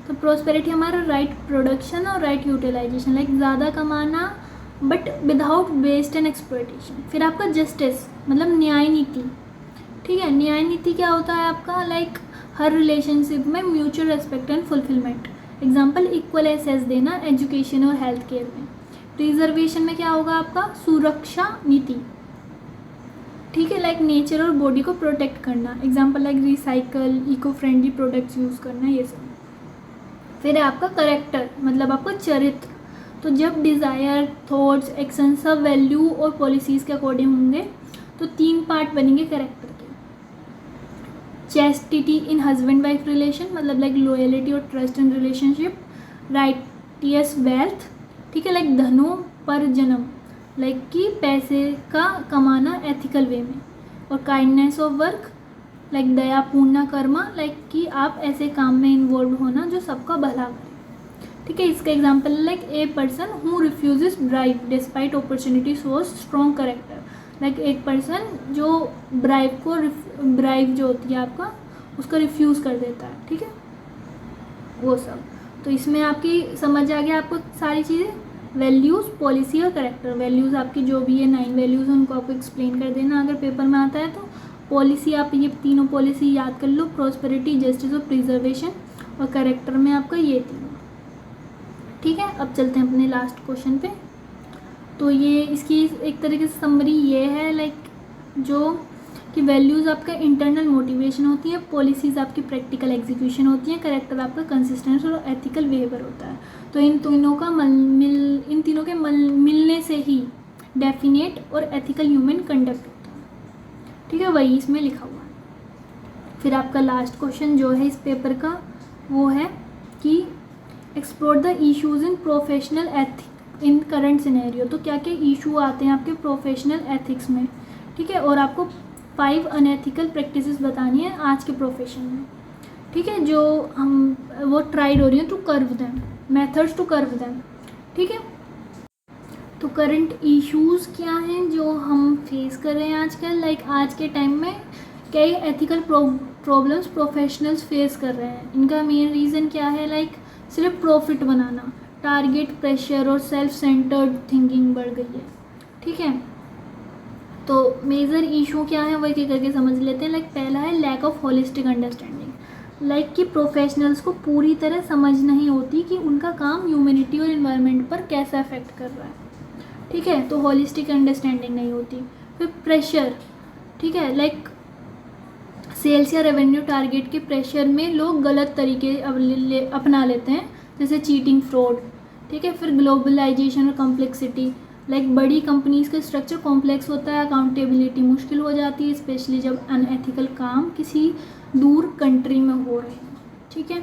Speaker 1: तो प्रॉस्पेरिटी हमारा राइट प्रोडक्शन और राइट यूटिलाइजेशन, लाइक ज़्यादा कमाना but without waste and exploitation. फिर आपका जस्टिस मतलब न्याय नीति, ठीक है। न्याय नीति क्या होता है आपका, लाइक हर रिलेशनशिप में mutual respect and fulfilment. Example equal access देना एजुकेशन और हेल्थ केयर में। प्रिजर्वेशन में क्या होगा आपका, सुरक्षा नीति, ठीक है, लाइक नेचर और बॉडी को प्रोटेक्ट करना। Example like recycle, eco friendly products use करना, ये सब। फिर है आपका करेक्टर मतलब आपका चरित्र। तो जब डिज़ायर, थॉट्स, एक्शन सब वैल्यू और पॉलिसीज़ के अकॉर्डिंग होंगे तो 3 पार्ट बनेंगे करेक्टर के। चैस्टिटी इन हस्बैंड वाइफ रिलेशन मतलब लाइक लॉयलिटी और trust in relationship. Righteous wealth, ठीक है, लाइक धनों पर जन्म, लाइक कि पैसे का कमाना एथिकल वे में। और काइंडनेस ऑफ वर्क, लाइक दयापूर्ण कर्मा, लाइक कि आप ऐसे काम में इन्वॉल्व होना जो सबका भला करे, ठीक है। इसका example like a person who refuses bribe despite opportunity shows strong character, like एक पर्सन जो ब्राइब जो होती है आपका उसका रिफ्यूज़ कर देता है, ठीक है, वो सब। तो इसमें आपकी समझ आ गया आपको सारी चीज़ें, वैल्यूज़, पॉलिसी और करेक्टर। वैल्यूज़ आपकी जो भी है 9 वैल्यूज़ हैं उनको आपको एक्सप्लेन कर देना अगर पेपर में आता है तो। पॉलिसी आप ये तीनों पॉलिसी याद कर लो, प्रॉस्पेरिटी, जस्टिस और प्रिजर्वेशन, और करेक्टर में आपका ये तीनों, ठीक है। अब चलते हैं अपने लास्ट क्वेश्चन पे। तो ये इसकी एक तरीके से समरी ये है लाइक जो कि वैल्यूज़ आपका इंटरनल मोटिवेशन होती है, पॉलिसीज़ आपकी प्रैक्टिकल एग्जीक्यूशन होती है, करेक्टर आपका कंसिस्टेंस और एथिकल बिहेवियर होता है। तो इन तीनों के मिलने से ही डेफिनेट और एथिकल ह्यूमन कंडक्ट होता है, ठीक है, वही इसमें लिखा हुआ है। फिर आपका लास्ट क्वेश्चन जो है इस पेपर का वो है कि explore the issues in professional ethics in current scenario. तो क्या क्या इशू आते हैं आपके प्रोफेशनल एथिक्स में, ठीक है, और आपको 5 अनएथिकल प्रैक्टिसेस बतानी है आज के प्रोफेशन में, ठीक है, जो हम वो ट्राइड हो रही है to curb them, methods to curb them, ठीक है। तो करंट इश्यूज़ क्या हैं जो हम फेस कर रहे हैं आजकल, लाइक आज के टाइम में कई एथिकल प्रॉब्लम्स प्रोफेशनल्स फेस कर रहे हैं। इनका मेन रीज़न क्या है, लाइक सिर्फ प्रॉफिट बनाना, टारगेट प्रेशर और सेल्फ सेंटर्ड थिंकिंग बढ़ गई है, ठीक है। तो मेजर इशू क्या है वही करके समझ लेते हैं। लाइक पहला है lack of holistic understanding, like कि प्रोफेशनल्स को पूरी तरह समझ नहीं होती कि उनका काम ह्यूमैनिटी और इन्वायरमेंट पर कैसा अफेक्ट कर रहा है, ठीक है, तो होलिस्टिक अंडरस्टैंडिंग नहीं होती। फिर प्रेशर, ठीक है, लाइक सेल्स या रेवेन्यू टारगेट के प्रेशर में लोग गलत तरीके अपना लेते हैं, जैसे चीटिंग, फ्रॉड, ठीक है। फिर ग्लोबलाइजेशन और कॉम्प्लेक्सिटी, लाइक बड़ी कंपनीज का स्ट्रक्चर कॉम्प्लेक्स होता है, अकाउंटेबिलिटी मुश्किल हो जाती है, स्पेशली जब अनएथिकल काम किसी दूर कंट्री में हो रहे हैं, ठीक है।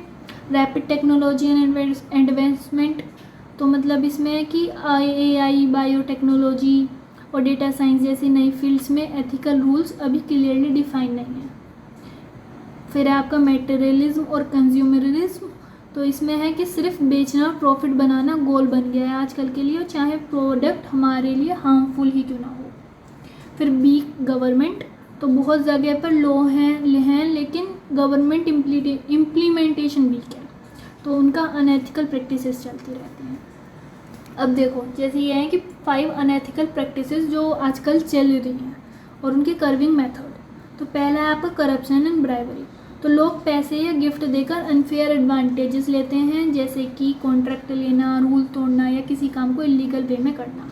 Speaker 1: रैपिड टेक्नोलॉजी एंड एडवांसमेंट, तो मतलब इसमें है कि AI, बायोटेक्नोलॉजी और डेटा साइंस जैसी नई फील्ड्स में एथिकल रूल्स अभी क्लियरली डिफाइन नहीं है। फिर है आपका मटेरियलिज्म और कंज्यूमरिज्म, तो इसमें है कि सिर्फ बेचना और प्रॉफिट बनाना गोल बन गया है आजकल के लिए, चाहे प्रोडक्ट हमारे लिए हार्मफुल ही क्यों ना हो। फिर वीक गवर्नमेंट, तो बहुत जगह पर लॉ हैं लेकिन गवर्नमेंट इम्प्लीमेंटेशन वीक है, तो उनका अनएथिकल प्रैक्टिसेस चलती रहती हैं। अब देखो जैसे ये है कि 5 अनएथिकल प्रैक्टिसेस जो आजकल चल रही हैं और उनके कर्विंग मेथड। तो पहला है आपका करप्शन एंड ब्राइबरी, तो लोग पैसे या गिफ्ट देकर अनफेयर एडवांटेजेस लेते हैं, जैसे कि कॉन्ट्रैक्ट लेना, रूल तोड़ना या किसी काम को इलीगल वे में करना।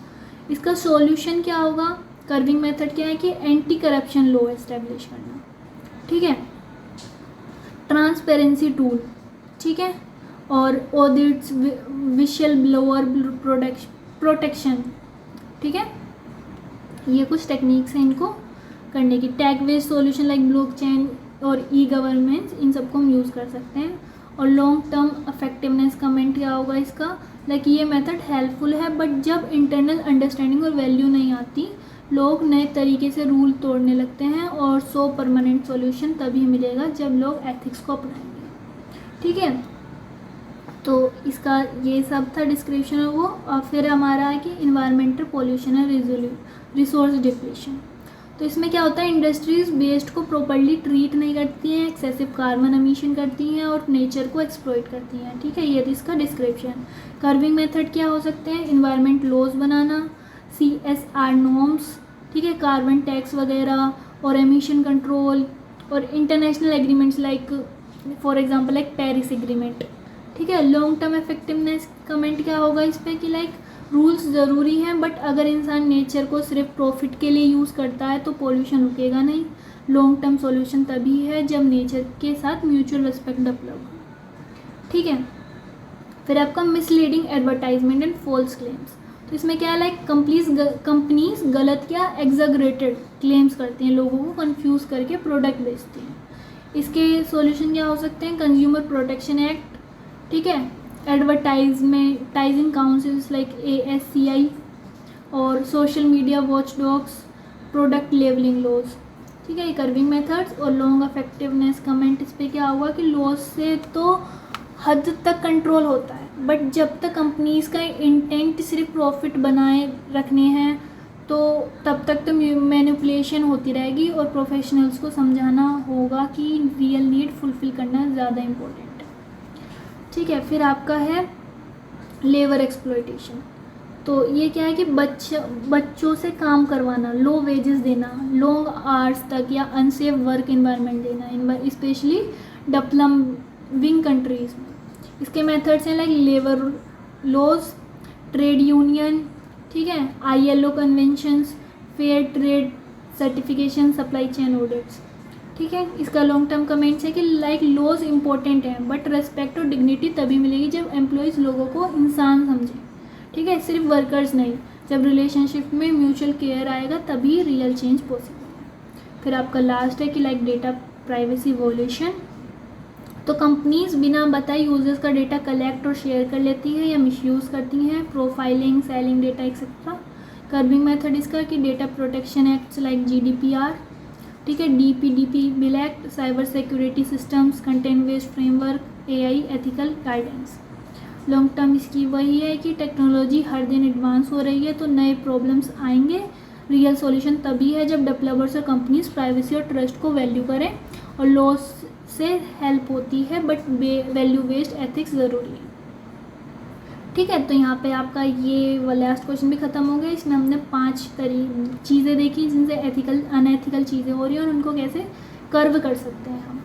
Speaker 1: इसका सॉल्यूशन क्या होगा, कर्विंग मेथड क्या है कि एंटी करप्शन लॉ एस्टेब्लिश करना, ठीक है, ट्रांसपेरेंसी टूल, ठीक है, और ऑडिट्स, विशल ब्लोअर प्रोटेक्शन, ठीक है, ये कुछ टेक्निक्स हैं इनको करने की। Tag based solution like blockchain और ई-गवर्नेंस, इन सबको हम यूज़ कर सकते हैं। और लॉन्ग टर्म इफेक्टिवनेस कमेंट क्या होगा इसका, लाइक ये मेथड हेल्पफुल है बट जब इंटरनल अंडरस्टैंडिंग और वैल्यू नहीं आती, लोग नए तरीके से रूल तोड़ने लगते हैं, और परमानेंट सॉल्यूशन तभी मिलेगा जब लोग एथिक्स को अपनाएंगे, ठीक है। तो इसका ये सब था डिस्क्रिप्शन है वो। और फिर हमारा है कि environmental pollution and resource depletion, तो इसमें क्या होता है, इंडस्ट्रीज वेस्ट को प्रॉपर्ली ट्रीट नहीं करती हैं, एक्सेसिव कार्बन एमिशन करती हैं और नेचर को एक्सप्लॉइट करती हैं, ठीक है, ये इसका डिस्क्रिप्शन। कर्विंग मेथड क्या हो सकते हैं, इन्वायरमेंट लॉज बनाना, CSR नॉर्म्स, ठीक है, कार्बन टैक्स वगैरह और एमिशन कंट्रोल, और international agreements like for example like Paris agreement, ठीक है। लॉन्ग टर्म इफेक्टिवनेस कमेंट क्या होगा इस पर कि लाइक रूल्स ज़रूरी हैं बट अगर इंसान नेचर को सिर्फ प्रॉफिट के लिए यूज़ करता है तो पोल्यूशन रुकेगा नहीं। लॉन्ग टर्म सॉल्यूशन तभी है जब नेचर के साथ म्यूचुअल रिस्पेक्ट डेवलप हो, ठीक है। फिर आपका misleading advertisement and false claims, तो इसमें क्या है, लाइक कंपनीज गलत या एग्जैगरेटेड क्लेम्स करती हैं, लोगों को कंफ्यूज करके प्रोडक्ट बेचती हैं। इसके सॉल्यूशन क्या हो सकते हैं, कंज्यूमर प्रोटेक्शन एक्ट, ठीक है, एडवर्टाइजिंग काउंसिल्स लाइक ASCI और social media watch dogs, product labelling laws, ठीक है, ये कर्विंग मेथड्स। और लॉन्ग इफेक्टिवनेस कमेंट इस पर क्या हुआ कि लॉज से तो हद तक कंट्रोल होता है बट जब तक कंपनीज का इंटेंट सिर्फ प्रॉफिट बनाए रखने हैं तो तब तक तो मैनिपुलेशन होती रहेगी और प्रोफेशनल्स को समझाना होगा कि रियल नीड फुलफ़िल करना ज़्यादा इम्पोर्टेंट है। ठीक है, फिर आपका है लेबर एक्सप्लॉयटेशन। तो ये क्या है कि बच्चों से काम करवाना, लो वेजेस देना, लॉन्ग आवर्स तक या अनसेफ वर्क इन्वायरमेंट देना, स्पेशली डेवलपिंग कंट्रीज में। इसके मेथड्स हैं like labour laws, trade union, ठीक है, ILO conventions, fair trade certification, supply chain audits. ठीक है, इसका लॉन्ग टर्म कमेंट्स है कि लाइक लॉज इंपॉर्टेंट हैं बट रेस्पेक्ट और डिग्निटी तभी मिलेगी जब एम्प्लॉयज़ लोगों को इंसान समझें। ठीक है, सिर्फ वर्कर्स नहीं, जब रिलेशनशिप में म्यूचुअल केयर आएगा तभी रियल चेंज पॉसिबल है। फिर आपका लास्ट है कि लाइक डेटा प्राइवेसी वॉल्यूशन। तो कंपनीज बिना बताए यूजर्स का डेटा कलेक्ट और शेयर कर लेती है या मिसयूज़ करती हैं, profiling, selling data etcetera. Curbing method इसका कि data protection acts like GDPR, ठीक है, DPDP bill act, cyber security systems, content based framework, AI ethical guidance. Long term इसकी वही है कि टेक्नोलॉजी हर दिन एडवांस हो रही है तो नए प्रॉब्लम्स आएंगे। रियल सॉल्यूशन तभी है जब डेवलपर्स और कंपनीज प्राइवेसी और ट्रस्ट को वैल्यू करें, और लॉस से हेल्प होती है बट वैल्यू बेस्ड एथिक्स ज़रूरी है। ठीक है, तो यहाँ पे आपका ये वाला लास्ट क्वेश्चन भी ख़त्म हो गया। इसमें हमने 5 चीज़ें देखी जिनसे एथिकल अनएथिकल चीज़ें हो रही हैं और उनको कैसे कर्व कर सकते हैं हम।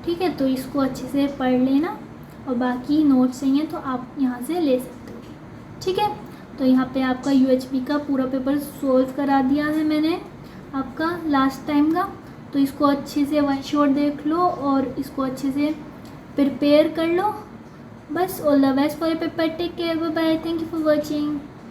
Speaker 1: ठीक है, तो इसको अच्छे से पढ़ लेना और बाकी नोट्स चाहिए तो आप यहाँ से ले सकते हो। ठीक है, तो यहाँ पे आपका UHP का पूरा पेपर सोल्व करा दिया है मैंने आपका लास्ट टाइम का। तो इसको अच्छे से वन शॉट देख लो और इसको अच्छे से प्रिपेयर कर लो। बस all the best for your paper, take care, bye bye, thank you for watching.